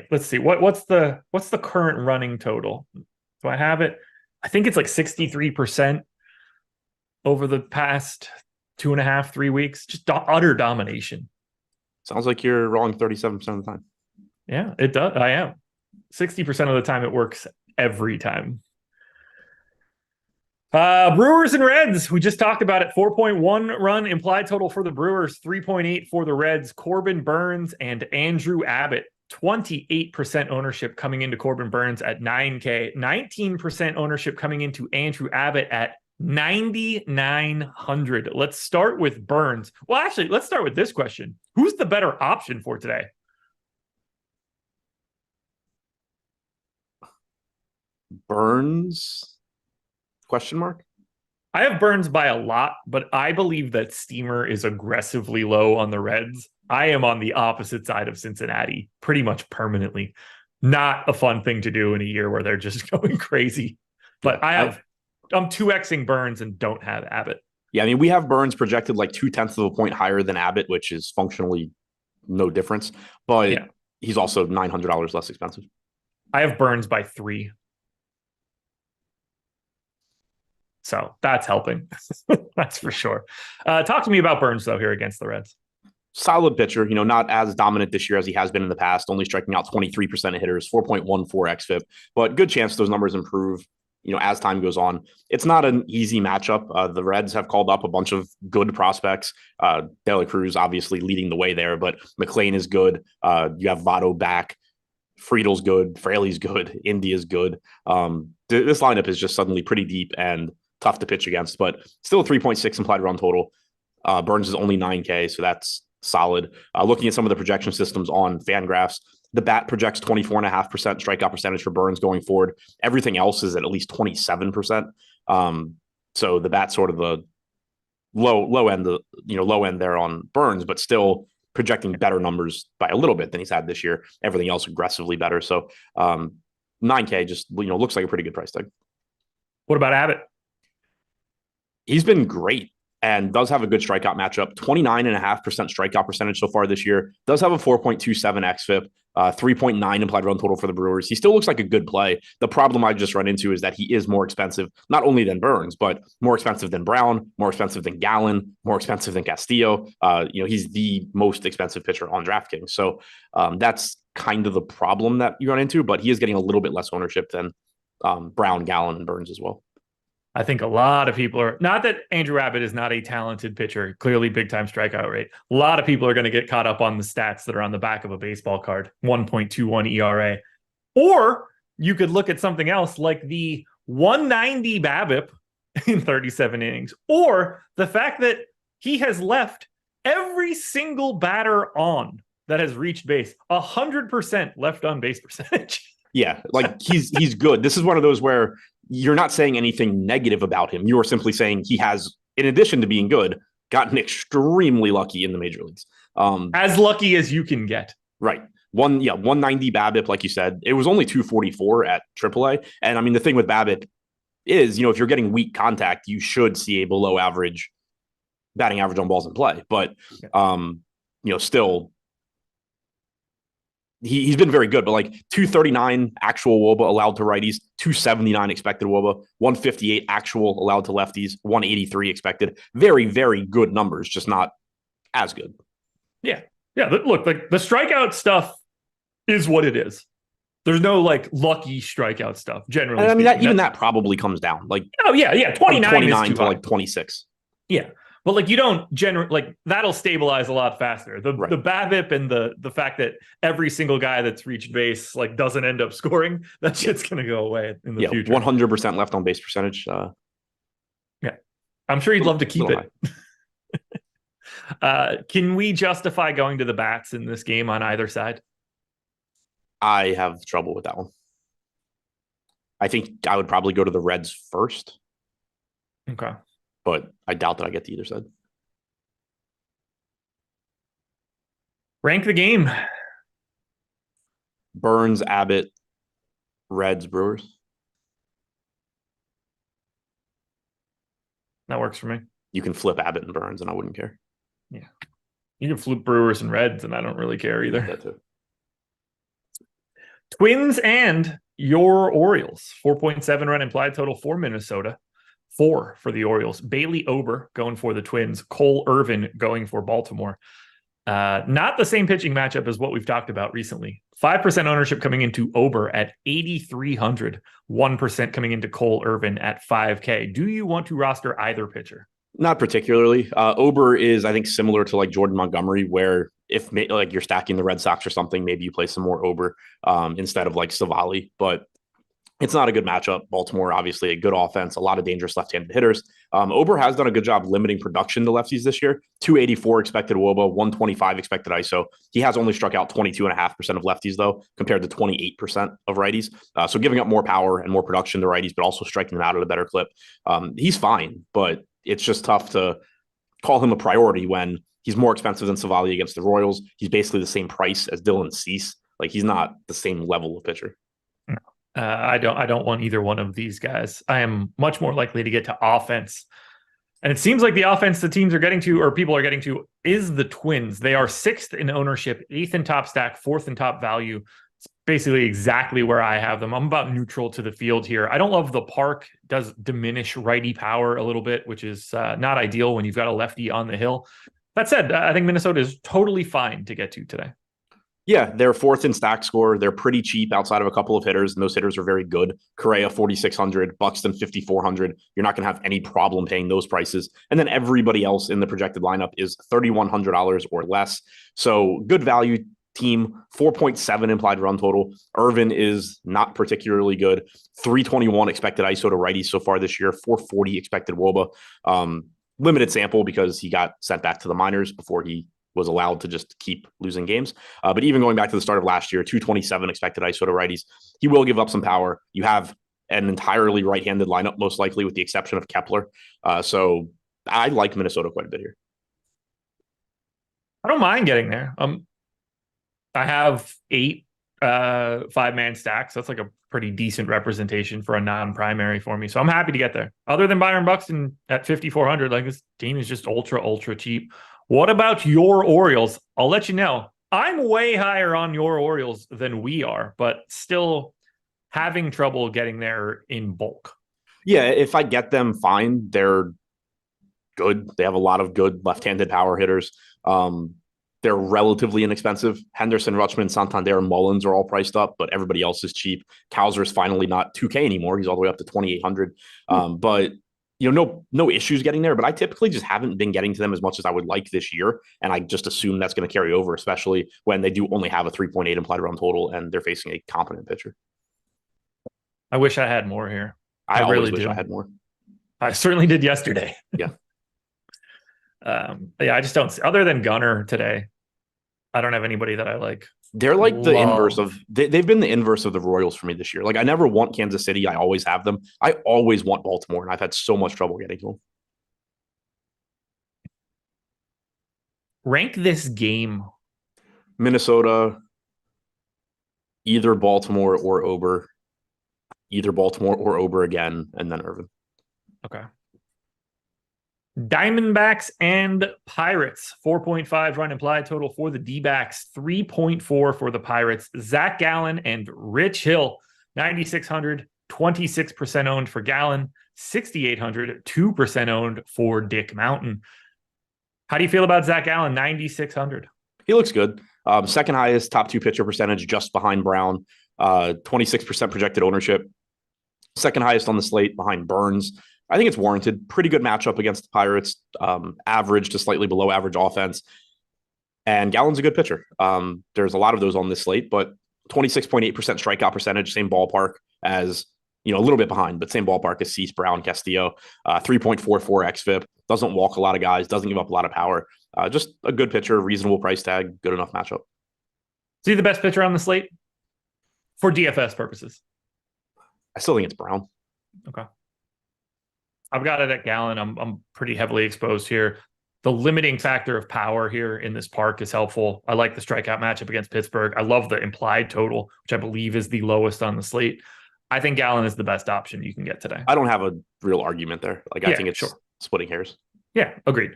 Let's see. What's the current running total? Do I have it? I think it's like 63% over the past 2.5, 3 weeks. Just utter domination. Sounds like you're wrong 37% of the time. Yeah, it does. I am. 60% of the time it works every time. Brewers and Reds. We just talked about it. 4.1 run implied total for the Brewers, 3.8 for the Reds. Corbin Burnes and Andrew Abbott. 28% ownership coming into Corbin Burnes at $9K. 19% ownership coming into Andrew Abbott at $9,900. Let's start with Burnes. Well, actually, let's start with this question. Who's the better option for today? Burnes? Question mark? I have Burnes by a lot, but I believe that Steamer is aggressively low on the Reds. I am on the opposite side of Cincinnati pretty much permanently. Not a fun thing to do in a year where they're just going crazy. But I'm 2xing Burnes and don't have Abbott. Yeah, I mean, we have Burnes projected like 0.2 of a point higher than Abbott, which is functionally no difference. But yeah, he's also $900 less expensive. I have Burnes by 3. So that's helping. That's for sure. Talk to me about Burnes, though, here against the Reds. Solid pitcher, not as dominant this year as he has been in the past, only striking out 23% of hitters, 4.14 xFIP, but good chance those numbers improve, as time goes on. It's not an easy matchup. The Reds have called up a bunch of good prospects. De La Cruz obviously leading the way there, but McLean is good. You have Votto back. Friedel's good. Fraley's good. India's good. This lineup is just suddenly pretty deep and tough to pitch against, but still 3.6 implied run total. Burnes is only 9K, so that's solid. Looking at some of the projection systems on FanGraphs, the bat projects 24.5% strikeout percentage for Burnes going forward. Everything else is at least 27%. So the bat's sort of the low end there on Burnes, but still projecting better numbers by a little bit than he's had this year. Everything else aggressively better. So 9K just looks like a pretty good price tag. What about Abbott? He's been great and does have a good strikeout matchup. 29.5% strikeout percentage so far this year. Does have a 4.27 xFIP, 3.9 implied run total for the Brewers. He still looks like a good play. The problem I just run into is that he is more expensive, not only than Burns, but more expensive than Brown, more expensive than Gallen, more expensive than Castillo. He's the most expensive pitcher on DraftKings. So that's kind of the problem that you run into, but he is getting a little bit less ownership than Brown, Gallen, and Burns as well. I think a lot of people are, not that Andrew Abbott is not a talented pitcher, clearly big time strikeout rate. A lot of people are going to get caught up on the stats that are on the back of a baseball card, 1.21 ERA. Or you could look at something else like the 190 BABIP in 37 innings, or the fact that he has left every single batter on that has reached base, 100% left on base percentage. Yeah, like he's good. This is one of those where you're not saying anything negative about him. You are simply saying he has, in addition to being good, gotten extremely lucky in the major leagues. As lucky as you can get. Right. 190 BABIP, like you said. It was only 244 at AAA. And I mean, the thing with BABIP is, if you're getting weak contact, you should see a below average batting average on balls in play. But, still, he's been very good, but like 239 actual WOBA allowed to righties, 279 expected WOBA, 158 actual allowed to lefties, 183 expected. Very, very good numbers, just not as good. Yeah. Yeah. Look, like the strikeout stuff is what it is. There's no like lucky strikeout stuff generally. And I mean, that probably comes down. Like, oh yeah. 29 to like 26. Yeah. But like you don't generally that'll stabilize a lot faster. The BABIP and the fact that every single guy that's reached base like doesn't end up scoring, that shit's gonna go away in the future. 100% left on base percentage. Yeah, I'm sure he'd love to keep it. Can we justify going to the bats in this game on either side? I have trouble with that one. I think I would probably go to the Reds first. Okay. But I doubt that I get to either side. Rank the game. Burns, Abbott, Reds, Brewers. That works for me. You can flip Abbott and Burns, and I wouldn't care. Yeah. You can flip Brewers and Reds, and I don't really care either. That too. Twins and your Orioles. 4.7 run implied total for Minnesota. 4 for the Orioles. Bailey Ober going for the Twins. Cole Irvin going for Baltimore. Not the same pitching matchup as what we've talked about recently. 5% ownership coming into Ober at 8,300. 1% coming into Cole Irvin at 5K. Do you want to roster either pitcher? Not particularly. Ober is, I think, similar to like Jordan Montgomery, where if like you're stacking the Red Sox or something, maybe you play some more Ober instead of like Savali. But it's not a good matchup. Baltimore, obviously, a good offense, a lot of dangerous left-handed hitters. Ober has done a good job limiting production to lefties this year. 284 expected WOBA, 125 expected ISO. He has only struck out 22.5% of lefties, though, compared to 28% of righties. So giving up more power and more production to righties, but also striking them out at a better clip. He's fine, but it's just tough to call him a priority when he's more expensive than Savali against the Royals. He's basically the same price as Dylan Cease. Like, he's not the same level of pitcher. I don't want either one of these guys. I am much more likely to get to offense. And it seems like the offense the teams are getting to, or people are getting to, is the Twins. They are 6th in ownership, 8th in top stack, 4th in top value. It's basically exactly where I have them. I'm about neutral to the field here. I don't love the park. It does diminish righty power a little bit, which is not ideal when you've got a lefty on the hill. That said, I think Minnesota is totally fine to get to today. Yeah, they're 4th in stack score. They're pretty cheap outside of a couple of hitters, and those hitters are very good. Correa, 4,600, Buxton, 5,400. You're not going to have any problem paying those prices. And then everybody else in the projected lineup is $3,100 or less. So good value team, 4.7 implied run total. Irvin is not particularly good. 321 expected ISO to righties so far this year, 440 expected WOBA. Limited sample because he got sent back to the minors before he was allowed to just keep losing games. But even going back to the start of last year, 227 expected ISO to righties. He will give up some power. You have an entirely right-handed lineup, most likely, with the exception of Kepler. So I like Minnesota quite a bit here. I don't mind getting there. I have 8 5-man stacks. That's like a pretty decent representation for a non-primary for me. So I'm happy to get there. Other than Byron Buxton at 5,400, like this team is just ultra cheap. What about your Orioles? I'll let you know. I'm way higher on your Orioles than we are, but still having trouble getting there in bulk. Yeah, if I get them, fine. They're good. They have a lot of good left-handed power hitters. They're relatively inexpensive. Henderson, Rutschman, Santander, and Mullins are all priced up, but everybody else is cheap. Kowser is finally not 2K anymore. He's all the way up to 2,800. But no issues getting there. But I typically just haven't been getting to them as much as I would like this year, and I just assume that's going to carry over, especially when they do only have a 3.8 implied run total and they're facing a competent pitcher. I wish I had more here. I really wish I had more. I certainly did yesterday. Yeah. I just don't. Other than Gunnar today, I don't have anybody that I like. They're like the inverse of they've been the inverse of the Royals for me this year. Like I never want Kansas City. I always have them. I always want Baltimore, and I've had so much trouble getting to them. Rank this game. Minnesota, either Baltimore or Ober, either Baltimore or Ober again, and then Irvin. Okay. Diamondbacks and Pirates, 4.5 run implied total for the D-backs, 3.4 for the Pirates. Zach Gallen and Rich Hill, 9,600, 26% owned for Gallen, 6,800, 2% owned for Dick Mountain. How do you feel about Zach Gallen, 9,600? He looks good. Second highest top 2 pitcher percentage, just behind Brown. 26% projected ownership. Second highest on the slate behind Burns. I think it's warranted. Pretty good matchup against the Pirates. Average to slightly below average offense. And Gallen's a good pitcher. There's a lot of those on this slate, but 26.8% strikeout percentage, same ballpark as, a little bit behind, but same ballpark as Cease, Brown, Castillo. 3.44 xFIP. Doesn't walk a lot of guys. Doesn't give up a lot of power. Just a good pitcher, reasonable price tag, good enough matchup. Is he the best pitcher on the slate? For DFS purposes. I still think it's Brown. Okay. I've got it at Gallen. I'm pretty heavily exposed here. The limiting factor of power here in this park is helpful. I like the strikeout matchup against Pittsburgh. I love the implied total, which I believe is the lowest on the slate. I think Gallen is the best option you can get today. I don't have a real argument there. I think it's splitting hairs. Yeah, agreed.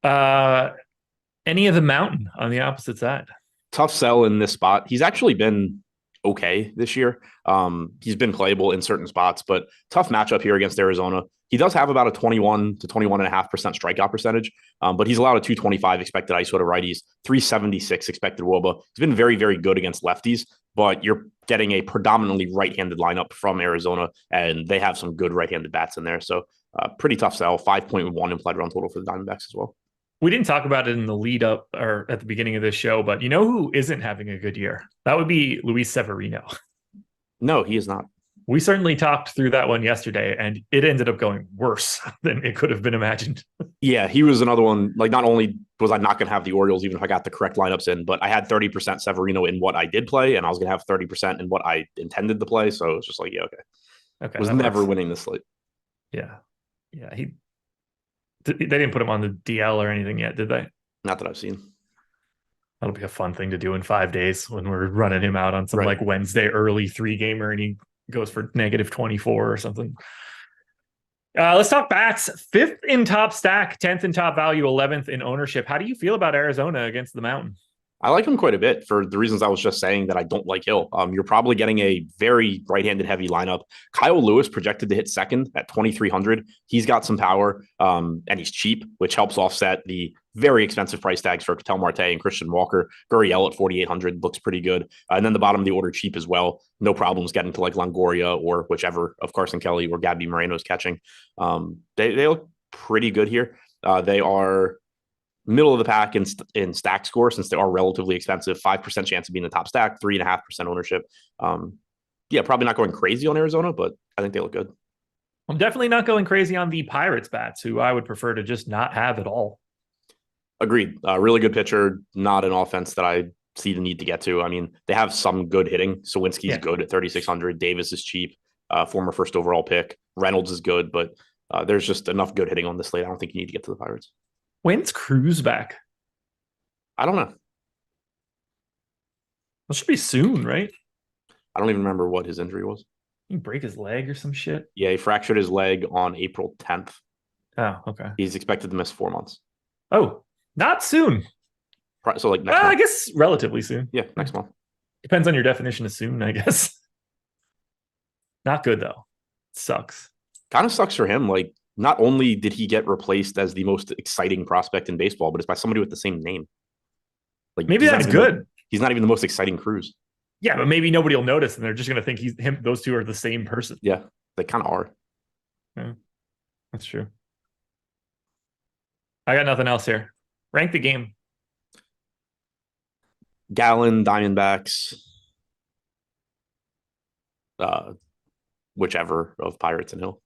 Any of the Mountain on the opposite side? Tough sell in this spot. He's actually been okay this year. He's been playable in certain spots, but tough matchup here against Arizona. He does have about a 21 to 21.5% strikeout percentage, but he's allowed a 225 expected ISO to righties, 376 expected WOBA. He's been very, very good against lefties, but you're getting a predominantly right-handed lineup from Arizona, and they have some good right-handed bats in there. So pretty tough sell, 5.1 implied run total for the Diamondbacks as well. We didn't talk about it in the lead up or at the beginning of this show, but you know who isn't having a good year? That would be Luis Severino. No, he is not. We certainly talked through that one yesterday, and it ended up going worse than it could have been imagined. Yeah, he was another one. Not only was I not going to have the Orioles, even if I got the correct lineups in, but I had 30% Severino in what I did play, and I was going to have 30% in what I intended to play. So it was just okay. Okay. Was never winning this slate. Yeah. Yeah. They didn't put him on the DL or anything yet, did they? Not that I've seen. That'll be a fun thing to do in 5 days when we're running him out on some Wednesday early 3-gamer and he goes for -24 or something. Let's talk bats. 5th in top stack, 10th in top value, 11th in ownership. How do you feel about Arizona against the Mountain? I like him quite a bit for the reasons I was just saying that I don't like Hill. You're probably getting a very right-handed heavy lineup. Kyle Lewis projected to hit second at 2,300. He's got some power and he's cheap, which helps offset the very expensive price tags for Ketel Marte and Christian Walker. Gurriel at 4,800 looks pretty good. And then the bottom of the order cheap as well. No problems getting to Longoria or whichever of Carson Kelly or Gabby Moreno's catching. They look pretty good here. They are middle of the pack in stack score since they are relatively expensive. 5% chance of being the top stack, 3.5% ownership. Probably not going crazy on Arizona, but I think they look good. I'm definitely not going crazy on the Pirates bats, who I would prefer to just not have at all. Agreed. Really good pitcher, not an offense that I see the need to get to. I mean, they have some good hitting. Sawinski's good at 3,600. Davis is cheap, former first overall pick. Reynolds is good, but there's just enough good hitting on this slate. I don't think you need to get to the Pirates. When's Cruz back? I don't know. It should be soon, right? I don't even remember what his injury was. He break his leg or some shit. Yeah, he fractured his leg on April 10th. Oh, okay. He's expected to miss 4 months. Oh, not soon. So like next month. I guess relatively soon. Yeah, next month. Depends on your definition of soon, I guess. Not good though. Sucks. Kind of sucks for him. Like, not only did he get replaced as the most exciting prospect in baseball, but it's by somebody with the same name. Like, maybe that's good. He's not even the most exciting Cruz. Yeah, but maybe nobody will notice, and they're just going to think he's him. Those two are the same person. Yeah, they kind of are. Yeah, that's true. I got nothing else here. Rank the game. Gallon, Diamondbacks, whichever of Pirates and Hill.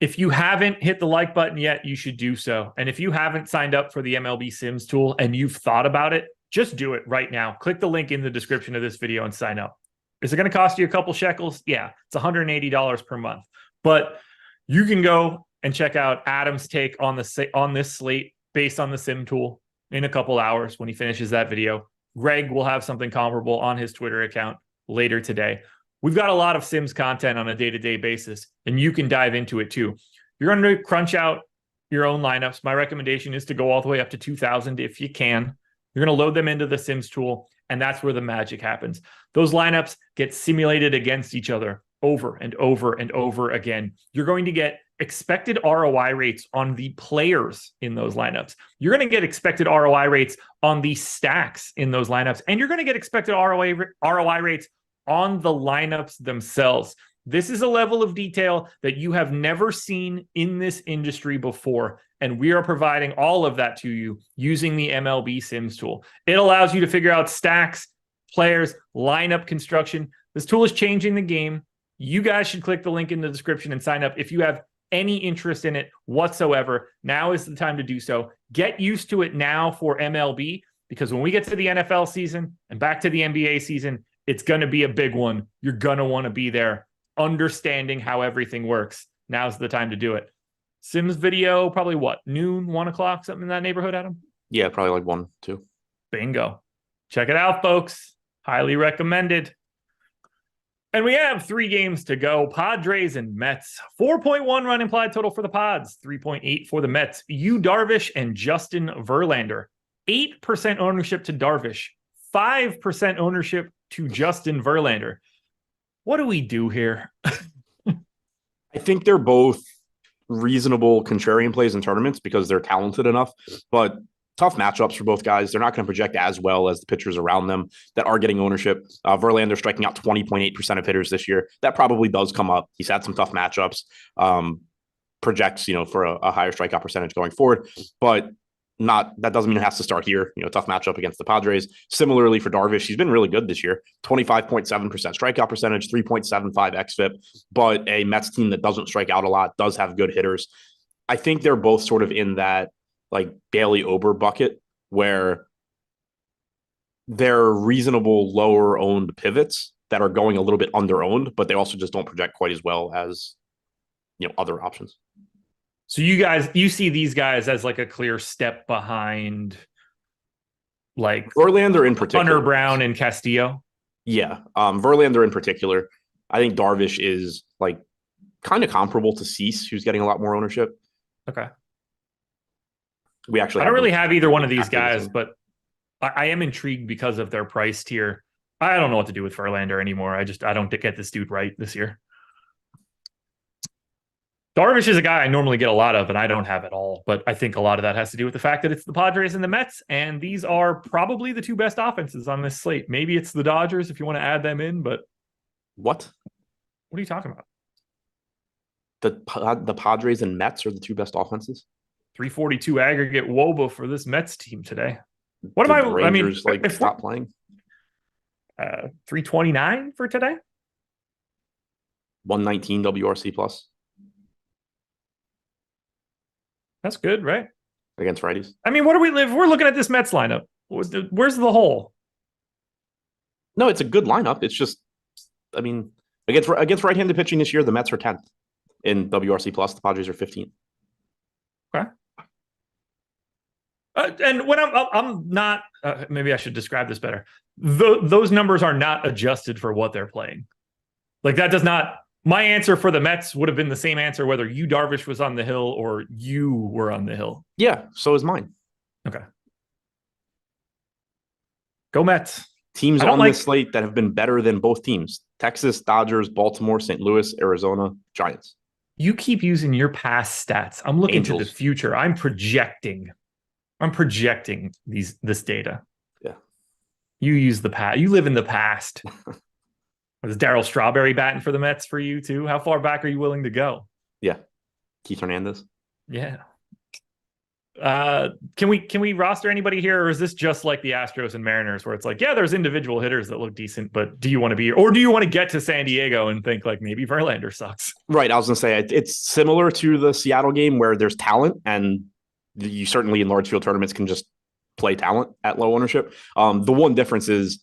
If you haven't hit the like button yet, you should do so. And if you haven't signed up for the MLB Sims tool and you've thought about it, just do it right now. Click the link in the description of this video and sign up. Is it going to cost you a couple shekels? Yeah, it's $180 per month. But you can go and check out Adam's take on this slate based on the Sim tool in a couple hours when he finishes that video. Greg will have something comparable on his Twitter account later today. We've got a lot of Sims content on a day-to-day basis, and you can dive into it too. You're going to crunch out your own lineups. My recommendation is to go all the way up to 2,000 if you can. You're going to load them into the Sims tool, and that's where the magic happens. Those lineups get simulated against each other over and over and over again. You're going to get expected ROI rates on the players in those lineups. You're going to get expected ROI rates on the stacks in those lineups, and you're going to get expected ROI rates on the lineups themselves. This is a level of detail that you have never seen in this industry before, and we are providing all of that to you using the MLB Sims tool. It allows you to figure out stacks, players, lineup construction. This tool is changing the game. You guys should click the link in the description and sign up if you have any interest in it whatsoever. Now is the time to do so. Get used to it now for MLB, because when we get to the NFL season and back to the NBA season, it's going to be a big one. You're going to want to be there, understanding how everything works. Now's the time to do it. Sims video, probably what, noon, 1 o'clock, something in that neighborhood, Adam? Yeah, probably like 1, 2. Bingo. Check it out, folks. Highly recommended. And we have 3 games to go. Padres and Mets. 4.1 run implied total for the Pods. 3.8 for the Mets. Yu Darvish and Justin Verlander. 8% ownership to Darvish. 5% ownership to Justin Verlander. What do we do here? I think they're both reasonable contrarian plays in tournaments because they're talented enough, but tough matchups for both guys. They're not going to project as well as the pitchers around them that are getting ownership. Verlander striking out 20.8% of hitters this year. That probably does come up. He's had some tough matchups. Projects, for a higher strikeout percentage going forward, but that doesn't mean it has to start here. Tough matchup against the Padres. Similarly for Darvish, he's been really good this year. 25.7% strikeout percentage, 3.75 xFIP, but a Mets team that doesn't strike out a lot, does have good hitters. I think they're both sort of in that like Bailey Ober bucket where they're reasonable lower owned pivots that are going a little bit under owned, but they also just don't project quite as well as other options. So you see these guys as like a clear step behind, like Verlander in particular, Hunter Brown and Castillo. Yeah, Verlander in particular. I think Darvish is like kind of comparable to Cease, who's getting a lot more ownership. Okay. I don't really have either one of these guys, but I am intrigued because of their price tier. I don't know what to do with Verlander anymore. I don't get this dude right this year. Darvish is a guy I normally get a lot of, and I don't have at all. But I think a lot of that has to do with the fact that it's the Padres and the Mets, and these are probably the 2 best offenses on this slate. Maybe it's the Dodgers if you want to add them in, but what are you talking about? The Padres and Mets are the 2 best offenses. 342 aggregate WOBA for this Mets team today. What am I? Rangers, stop playing. 329 for today. 119 WRC plus. That's good, right? Against righties. I mean, we're looking at this Mets lineup. Where's the hole? No, it's a good lineup. It's just, I mean, against right-handed pitching this year, the Mets are 10th in WRC plus. The Padres are 15th. Okay. And when I'm not, maybe I should describe this better. Those numbers are not adjusted for what they're playing. Like that does not. My answer for the Mets would have been the same answer whether Yu Darvish was on the hill or you were on the hill. Yeah, so is mine. Okay. Go Mets. Teams on this slate that have been better than both teams: Texas, Dodgers, Baltimore, St. Louis, Arizona, Giants. You keep using your past stats. I'm looking to the future. I'm projecting this data. Yeah. You use the past. You live in the past. Was Darryl Strawberry batting for the Mets for you too? How far back are you willing to go? Yeah. Keith Hernandez. Yeah. Can we roster anybody here, or is this just like the Astros and Mariners where it's like, yeah, there's individual hitters that look decent, but do you want to be, or do you want to get to San Diego and think like maybe Verlander sucks? Right. I was going to say it's similar to the Seattle game where there's talent, and you certainly in large field tournaments can just play talent at low ownership. The one difference is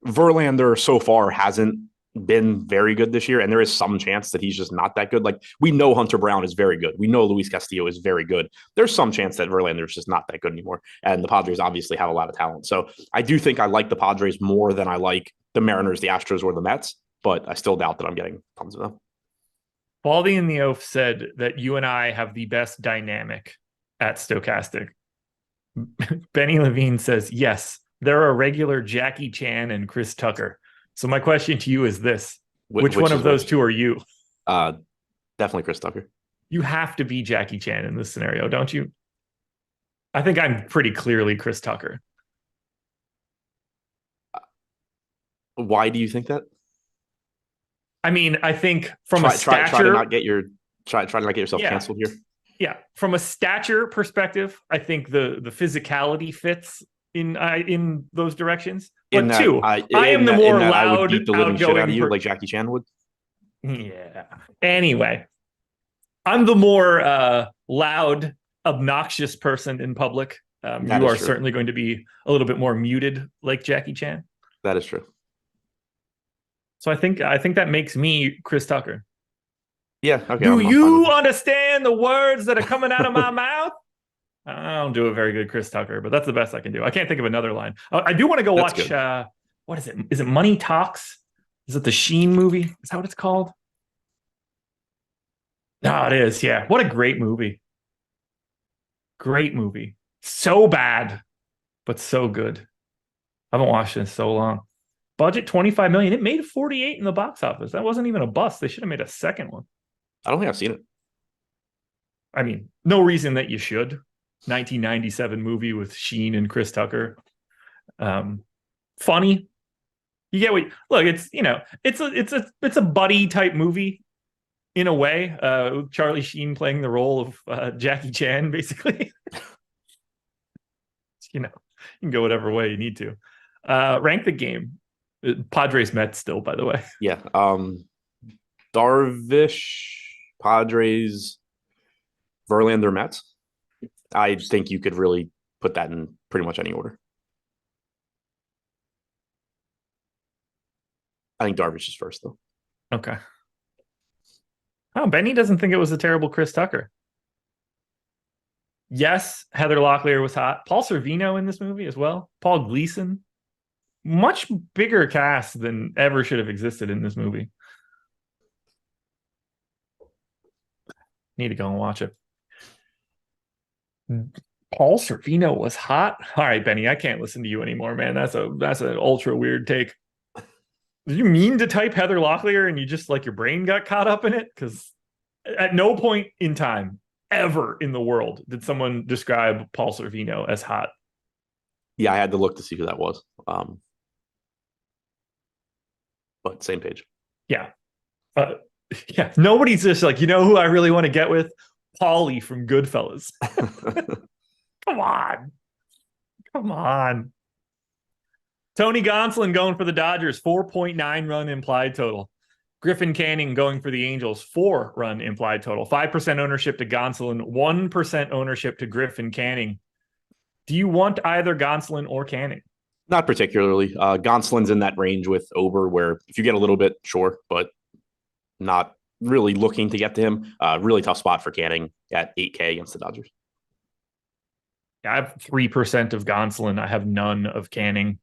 Verlander so far hasn't been very good this year, and there is some chance that he's just not that good. Like, we know Hunter Brown is very good. We know Luis Castillo is very good. There's some chance that Verlander is just not that good anymore, and the Padres obviously have a lot of talent. So I do think I like the Padres more than I like the Mariners, the Astros, or the Mets, but I still doubt that I'm getting tons of them. Baldy in the Oath said that you and I have the best dynamic at Stochastic. Benny Levine says, yes, there are regular Jackie Chan and Chris Tucker. So my question to you is this: which one of those two are you? Definitely Chris Tucker. You have to be Jackie Chan in this scenario, don't you? I think I'm pretty clearly Chris Tucker. Why do you think that? I mean, I think from a stature, try to not get yourself canceled here. Yeah, from a stature perspective, I think the physicality fits in those directions. But I am the more loud, I would beat the living shit out of you like Jackie Chan would. Yeah. Anyway, I'm the more loud, obnoxious person in public. You are certainly going to be a little bit more muted like Jackie Chan. That is true. So I think that makes me Chris Tucker. Yeah. Okay. Do you understand the words that are coming out of my mouth? I don't do a very good Chris Tucker, but that's the best I can do. I can't think of another line. I do want to go watch. What is it? Is it Money Talks? Is it the Sheen movie? Is that what it's called? No, it is. Yeah. What a great movie. Great movie. So bad, but so good. I haven't watched it in so long. Budget $25 million. It made 48 in the box office. That wasn't even a bust. They should have made a second one. I don't think I've seen it. I mean, no reason that you should. 1997 movie with Sheen and Chris Tucker. Funny. You get what? Look, it's a buddy type movie in a way. With Charlie Sheen playing the role of Jackie Chan, basically. You can go whatever way you need to. Rank the game. Padres Mets still, by the way. Yeah. Darvish, Padres, Verlander, Mets. I think you could really put that in pretty much any order. I think Darvish is first, though. Okay. Oh, Benny doesn't think it was a terrible Chris Tucker. Yes, Heather Locklear was hot. Paul Sorvino in this movie as well. Paul Gleason. Much bigger cast than ever should have existed in this movie. Need to go and watch it. Paul Sorvino was hot. All right, Benny, I can't listen to you anymore, man. That's an ultra weird take. Did you mean to type Heather Locklear and you just like your brain got caught up in it? Because at no point in time ever in the world did someone describe Paul Sorvino as hot. Yeah, I had to look to see who that was. But same page. Yeah. Yeah. Nobody's just like, who I really want to get with? Paulie from Goodfellas. Come on. Tony Gonsolin going for the Dodgers, 4.9 run implied total. Griffin Canning going for the Angels, 4 run implied total. 5% ownership to Gonsolin, 1% ownership to Griffin Canning. Do you want either Gonsolin or Canning? Not particularly. Gonsolin's in that range with Ober, where if you get a little bit, sure, but not really looking to get to him. Really tough spot for Canning at 8K against the Dodgers. I have 3% of Gonsolin. I have none of Canning.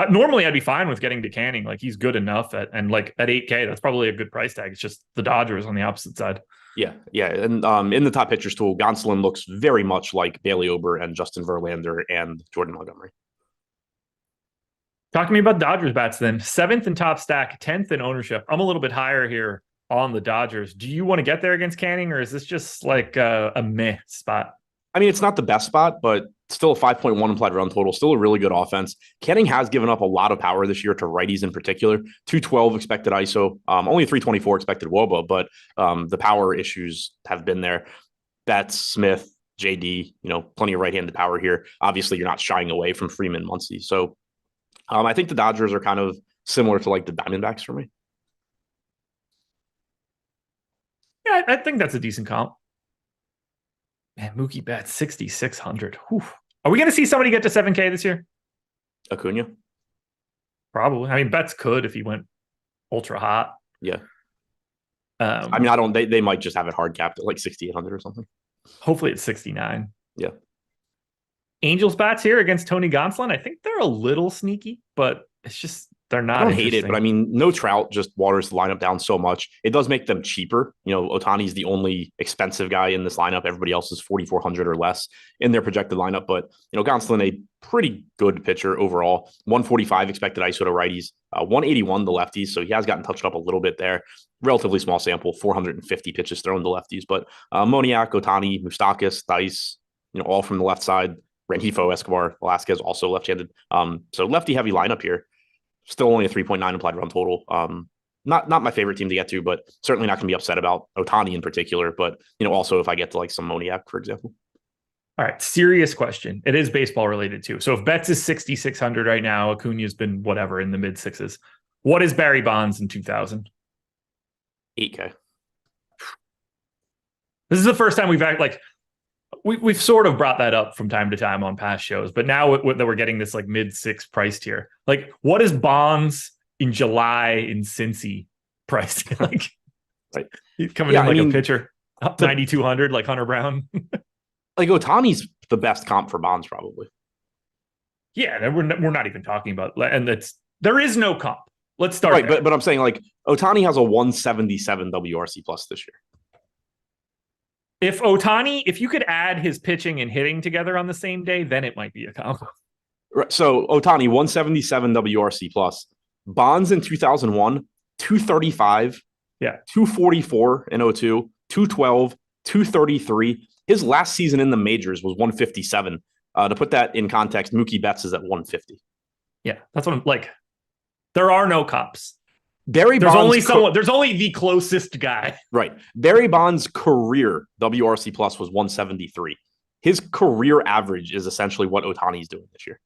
Normally I'd be fine with getting to Canning. Like, he's good enough and like at 8K, that's probably a good price tag. It's just the Dodgers on the opposite side. Yeah. And in the top pitchers tool, Gonsolin looks very much like Bailey Ober and Justin Verlander and Jordan Montgomery. Talk to me about Dodgers bats then. 7th in top stack, 10th in ownership. I'm a little bit higher here on the Dodgers. Do you want to get there against Canning, or is this just like a meh spot? I mean, it's not the best spot, but still a 5.1 implied run total, still a really good offense. Canning has given up a lot of power this year to righties in particular. 212 expected ISO, only 324 expected WOBA, but the power issues have been there. Betts, Smith, JD, plenty of right-handed power here. Obviously, you're not shying away from Freeman, Muncy. So I think the Dodgers are kind of similar to like the Diamondbacks for me. Yeah, I think that's a decent comp. Man, Mookie Betts, 6,600. Are we going to see somebody get to 7K this year? Acuna? Probably. I mean, Betts could if he went ultra hot. Yeah. I mean, they might just have it hard capped at like 6,800 or something. Hopefully it's 69. Yeah. Angels bats here against Tony Gonsolin. I think they're a little sneaky, but it's just they're not. I don't hate it, but I mean, no Trout just waters the lineup down so much. It does make them cheaper. Ohtani's the only expensive guy in this lineup. Everybody else is 4,400 or less in their projected lineup. But Gonsolin, a pretty good pitcher overall. 145 expected ISO to righties, 181 to lefties. So he has gotten touched up a little bit there. Relatively small sample, 450 pitches thrown to lefties. But Moniak, Ohtani, Moustakas, Dice, all from the left side. Rengifo, Escobar, Velasquez also left-handed. So lefty heavy lineup here. Still only a 3.9 implied run total. Not my favorite team to get to, but certainly not going to be upset about Ohtani in particular. But also if I get to like some Moniak, for example. All right, serious question. It is baseball related too. So if Betts is 6,600 right now, Acuna's been whatever in the mid sixes. What is Barry Bonds in 2000? 8K. This is the first time we've sort of brought that up from time to time on past shows, but now that we're getting this like mid six price tier, like what is Bonds in July in Cincy price? Like, right. He's coming in like a pitcher up 9,200, like Hunter Brown. Like Ohtani's the best comp for Bonds, probably. Yeah, we're not even talking about, and there is no comp. Let's start right, but I'm saying like Ohtani has a 177 WRC plus this year. If you could add his pitching and hitting together on the same day, then it might be a combo. Right. So Ohtani, 177 WRC plus. Bonds in 2001, 235. Yeah. 244 in 02, 212, 233. His last season in the majors was 157. To put that in context, Mookie Betts is at 150. Yeah, that's what I'm like. There are no comps. There's only the closest guy. Right. Barry Bonds' career WRC plus was 173. His career average is essentially what Ohtani's doing this year.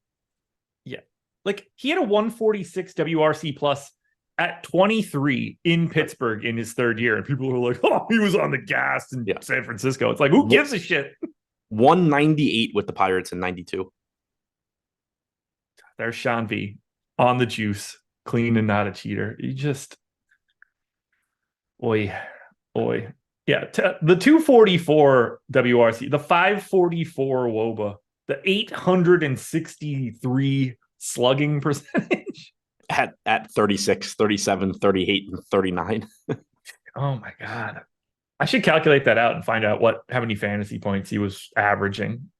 Yeah. Like he had a 146 WRC plus at 23 in Pittsburgh in his third year. And people were like, oh, he was on the gas in San Francisco. It's like, who gives a shit? 198 with the Pirates in 92. There's Sean V on the juice. Clean and not a cheater. You just, oi. Yeah, the 244 WRC, the 544 WOBA, the 863 slugging percentage. At 36, 37, 38, and 39. Oh my God. I should calculate that out and find out how many fantasy points he was averaging.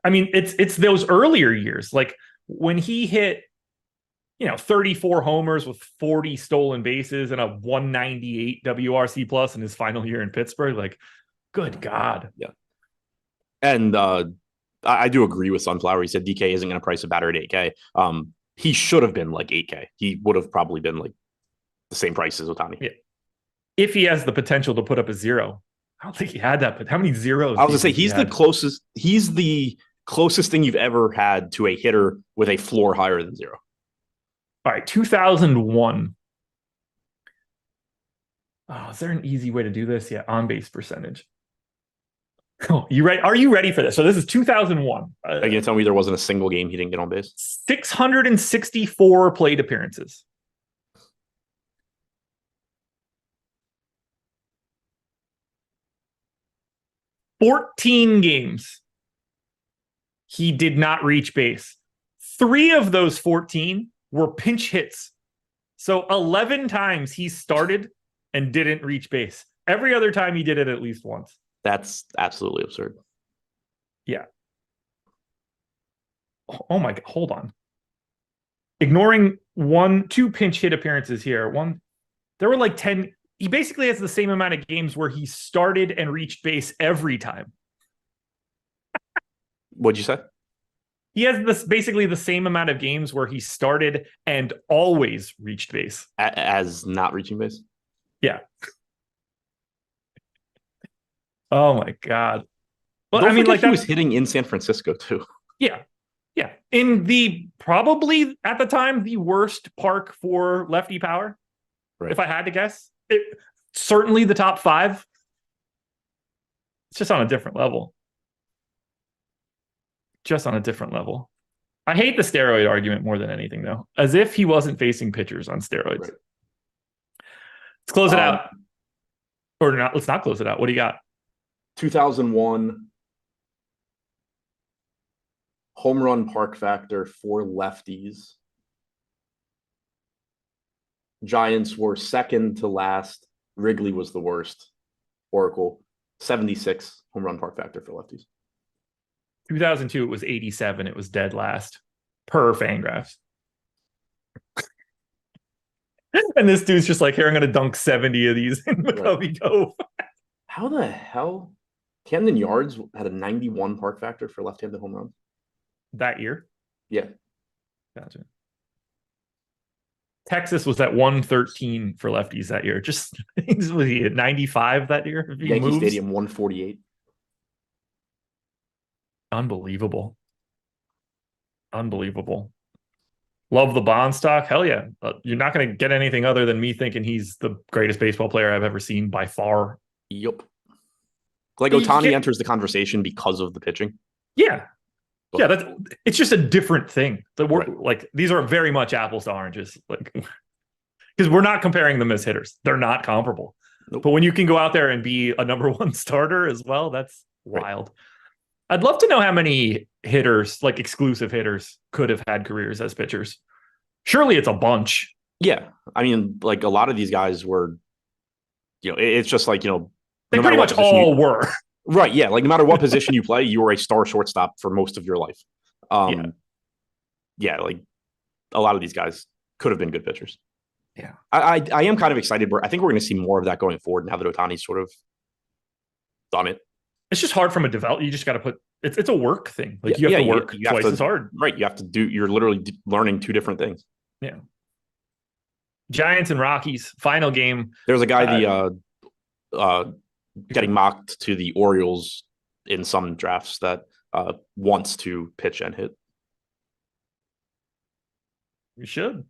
I mean, it's those earlier years, like when he hit 34 homers with 40 stolen bases and a 198 WRC plus in his final year in Pittsburgh. Like, good God. Yeah. And I do agree with Sunflower. He said DK isn't going to price a batter at 8K. He should have been like 8K. He would have probably been like the same price as Ohtani. Yeah. If he has the potential to put up a zero. I don't think he had that, but how many zeros? I was going to say, he's the closest thing you've ever had to a hitter with a floor higher than zero. All right, 2001. Oh, is there an easy way to do this? Yeah, on base percentage. Oh, you ready? Are you ready for this? So this is 2001. Are you gonna tell me there wasn't a single game he didn't get on base? 664 plate appearances. 14 games, he did not reach base. 3 of those 14 were pinch hits. So 11 times he started and didn't reach base. Every other time he did it at least once. That's absolutely absurd. Yeah. Oh my God. Hold on. Ignoring 2 pinch hit appearances here. There were like 10. He basically has the same amount of games where he started and reached base every time. What'd you say? He has basically the same amount of games where he started and always reached base. As not reaching base? Yeah. Oh my God. Well, I mean, like he was hitting in San Francisco too. Yeah. Yeah. In the probably at the time, the worst park for lefty power. Right. If I had to guess, certainly the top 5. It's just on a different level. Just on a different level. I hate the steroid argument more than anything, though. As if he wasn't facing pitchers on steroids. Right. Let's close it out. Or not. Let's not close it out. What do you got? 2001 home run park factor for lefties. Giants were second to last. Wrigley was the worst. Oracle, 76 home run park factor for lefties. 2002, it was 87. It was dead last per Fangraphs. And this dude's just like, here, I'm going to dunk 70 of these in McCovey Cove. How the hell? Camden Yards had a 91 park factor for left-handed home runs. That year? Yeah. Gotcha. Texas was at 113 for lefties that year. Just, was he at 95 that year? Yankee Stadium, 148. Unbelievable. Unbelievable. Love the bond stock. Hell yeah. You're not going to get anything other than me thinking he's the greatest baseball player I've ever seen by far. Yep. Like Ohtani enters the conversation because of the pitching. Yeah. But, yeah, it's just a different thing. Like these are very much apples to oranges. Like, because we're not comparing them as hitters. They're not comparable. Nope. But when you can go out there and be a number 1 starter as well, that's wild. I'd love to know how many hitters, like exclusive hitters, could have had careers as pitchers. Surely it's a bunch. Yeah. I mean, like a lot of these guys were, it's just like, they pretty much all were. Right. Yeah. Like no matter what position you play, you were a star shortstop for most of your life. Yeah. Like a lot of these guys could have been good pitchers. Yeah. I am kind of excited. I think we're going to see more of that going forward now that Ohtani's sort of done it. It's just hard from a develop. You just got to put it's a work thing. Like you have to work twice as hard. Right. You have to you're literally learning 2 different things. Yeah. Giants and Rockies final game. There's a guy getting mocked to the Orioles in some drafts that wants to pitch and hit. You should.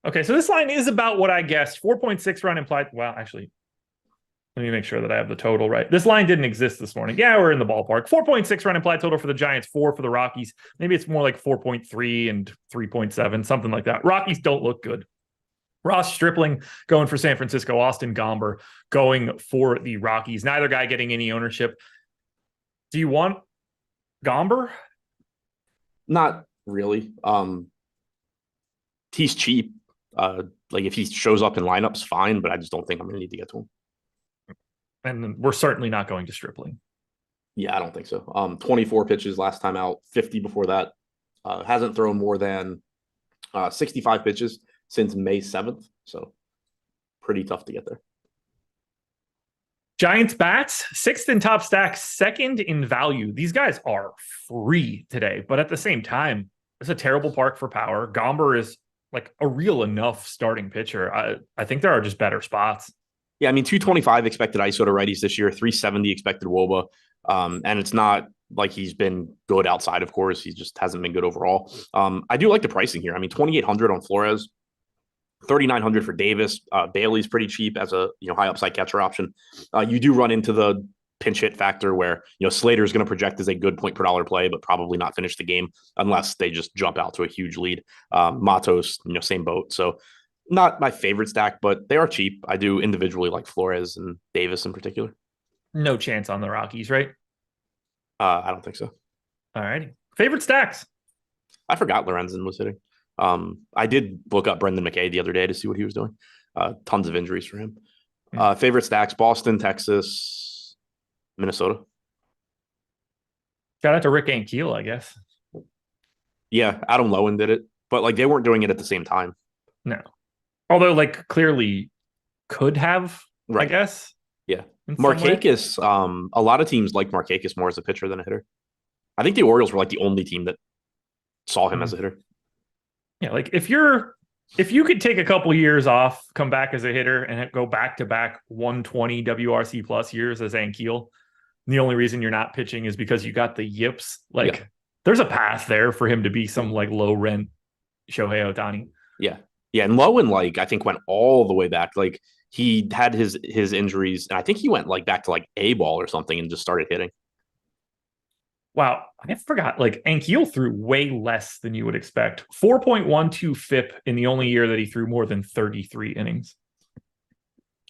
Okay, so this line is about what I guessed. 4.6 run implied. Well, actually, let me make sure that I have the total right. This line didn't exist this morning. Yeah, we're in the ballpark. 4.6 run implied total for the Giants, 4 for the Rockies. Maybe it's more like 4.3 and 3.7, something like that. Rockies don't look good. Ross Stripling going for San Francisco. Austin Gomber going for the Rockies. Neither guy getting any ownership. Do you want Gomber? Not really. He's cheap. Like if he shows up in lineups, fine, but I just don't think I'm going to need to get to him. And we're certainly not going to Stripling. Yeah, I don't think so. 24 pitches last time out, 50 before that. Hasn't thrown more than 65 pitches since May 7th. So pretty tough to get there. Giants bats, 6th in top stacks, 2nd in value. These guys are free today, but at the same time, it's a terrible park for power. Gomber is like a real enough starting pitcher. I think there are just better spots. Yeah, I mean, 225 expected ISO to righties this year, 370 expected WOBA. And it's not like he's been good outside, of course. He just hasn't been good overall. I do like the pricing here. I mean, 2,800 on Flores, 3,900 for Davis. Bailey's pretty cheap as a high upside catcher option. You do run into the pinch hit factor where Slater is going to project as a good point per dollar play, but probably not finish the game unless they just jump out to a huge lead. Matos, same boat. So not my favorite stack, but they are cheap. I do individually like Flores and Davis in particular. No chance on the Rockies, right? I don't think so. All righty. Favorite stacks? I forgot Lorenzen was hitting. I did look up Brendan McKay the other day to see what he was doing. Tons of injuries for him. Favorite stacks: Boston, Texas, Minnesota. Shout out to Rick Ankiel, I guess. Yeah, Adam Lowen did it, but like they weren't doing it at the same time. No. Although like clearly could have, Right. I guess. Yeah. Markakis, a lot of teams like Markakis more as a pitcher than a hitter. I think the Orioles were like the only team that saw him as a hitter. Yeah, like if you could take a couple years off, come back as a hitter, and go back-to-back 120 WRC plus years as Ankiel, the only reason you're not pitching is because you got the yips. Like there's a path there for him to be some like low-rent Shohei Ohtani. Yeah. Yeah. And Lowen, like, I think went all the way back. Like he had his injuries, and I think he went like back to like A-ball or something and just started hitting. Wow, I forgot. Like Ankiel threw way less than you would expect. 4.12 FIP in the only year that he threw more than 33 innings.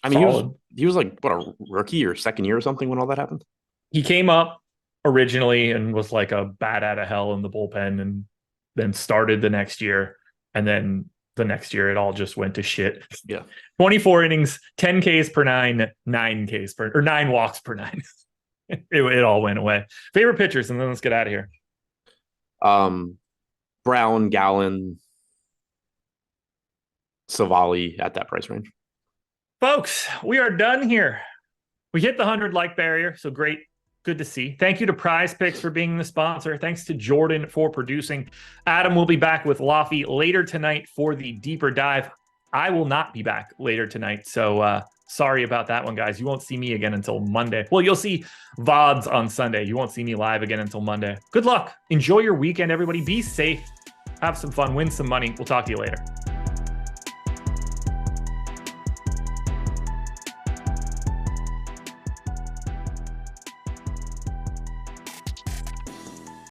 I mean, he was like what, a rookie or second year or something when all that happened. He came up originally and was like a bat out of hell in the bullpen, and then started the next year, and then the next year it all just went to shit. Yeah, 24 innings, 10 Ks per 9, 9 Ks per, or 9 walks per 9. It all went away. Favorite pitchers, and then let's get out of here. Brown, Gallen, Savali at that price range. Folks, we are done here. We hit the 100 like barrier, so great. Good to see. Thank you to Prize Picks for being the sponsor. Thanks to Jordan for producing. Adam will be back with Laffy later tonight for the deeper dive. I will not be back later tonight, so sorry about that one, guys. You won't see me again until Monday. Well, you'll see VODs on Sunday. You won't see me live again until Monday. Good luck. Enjoy your weekend, everybody. Be safe. Have some fun. Win some money. We'll talk to you later.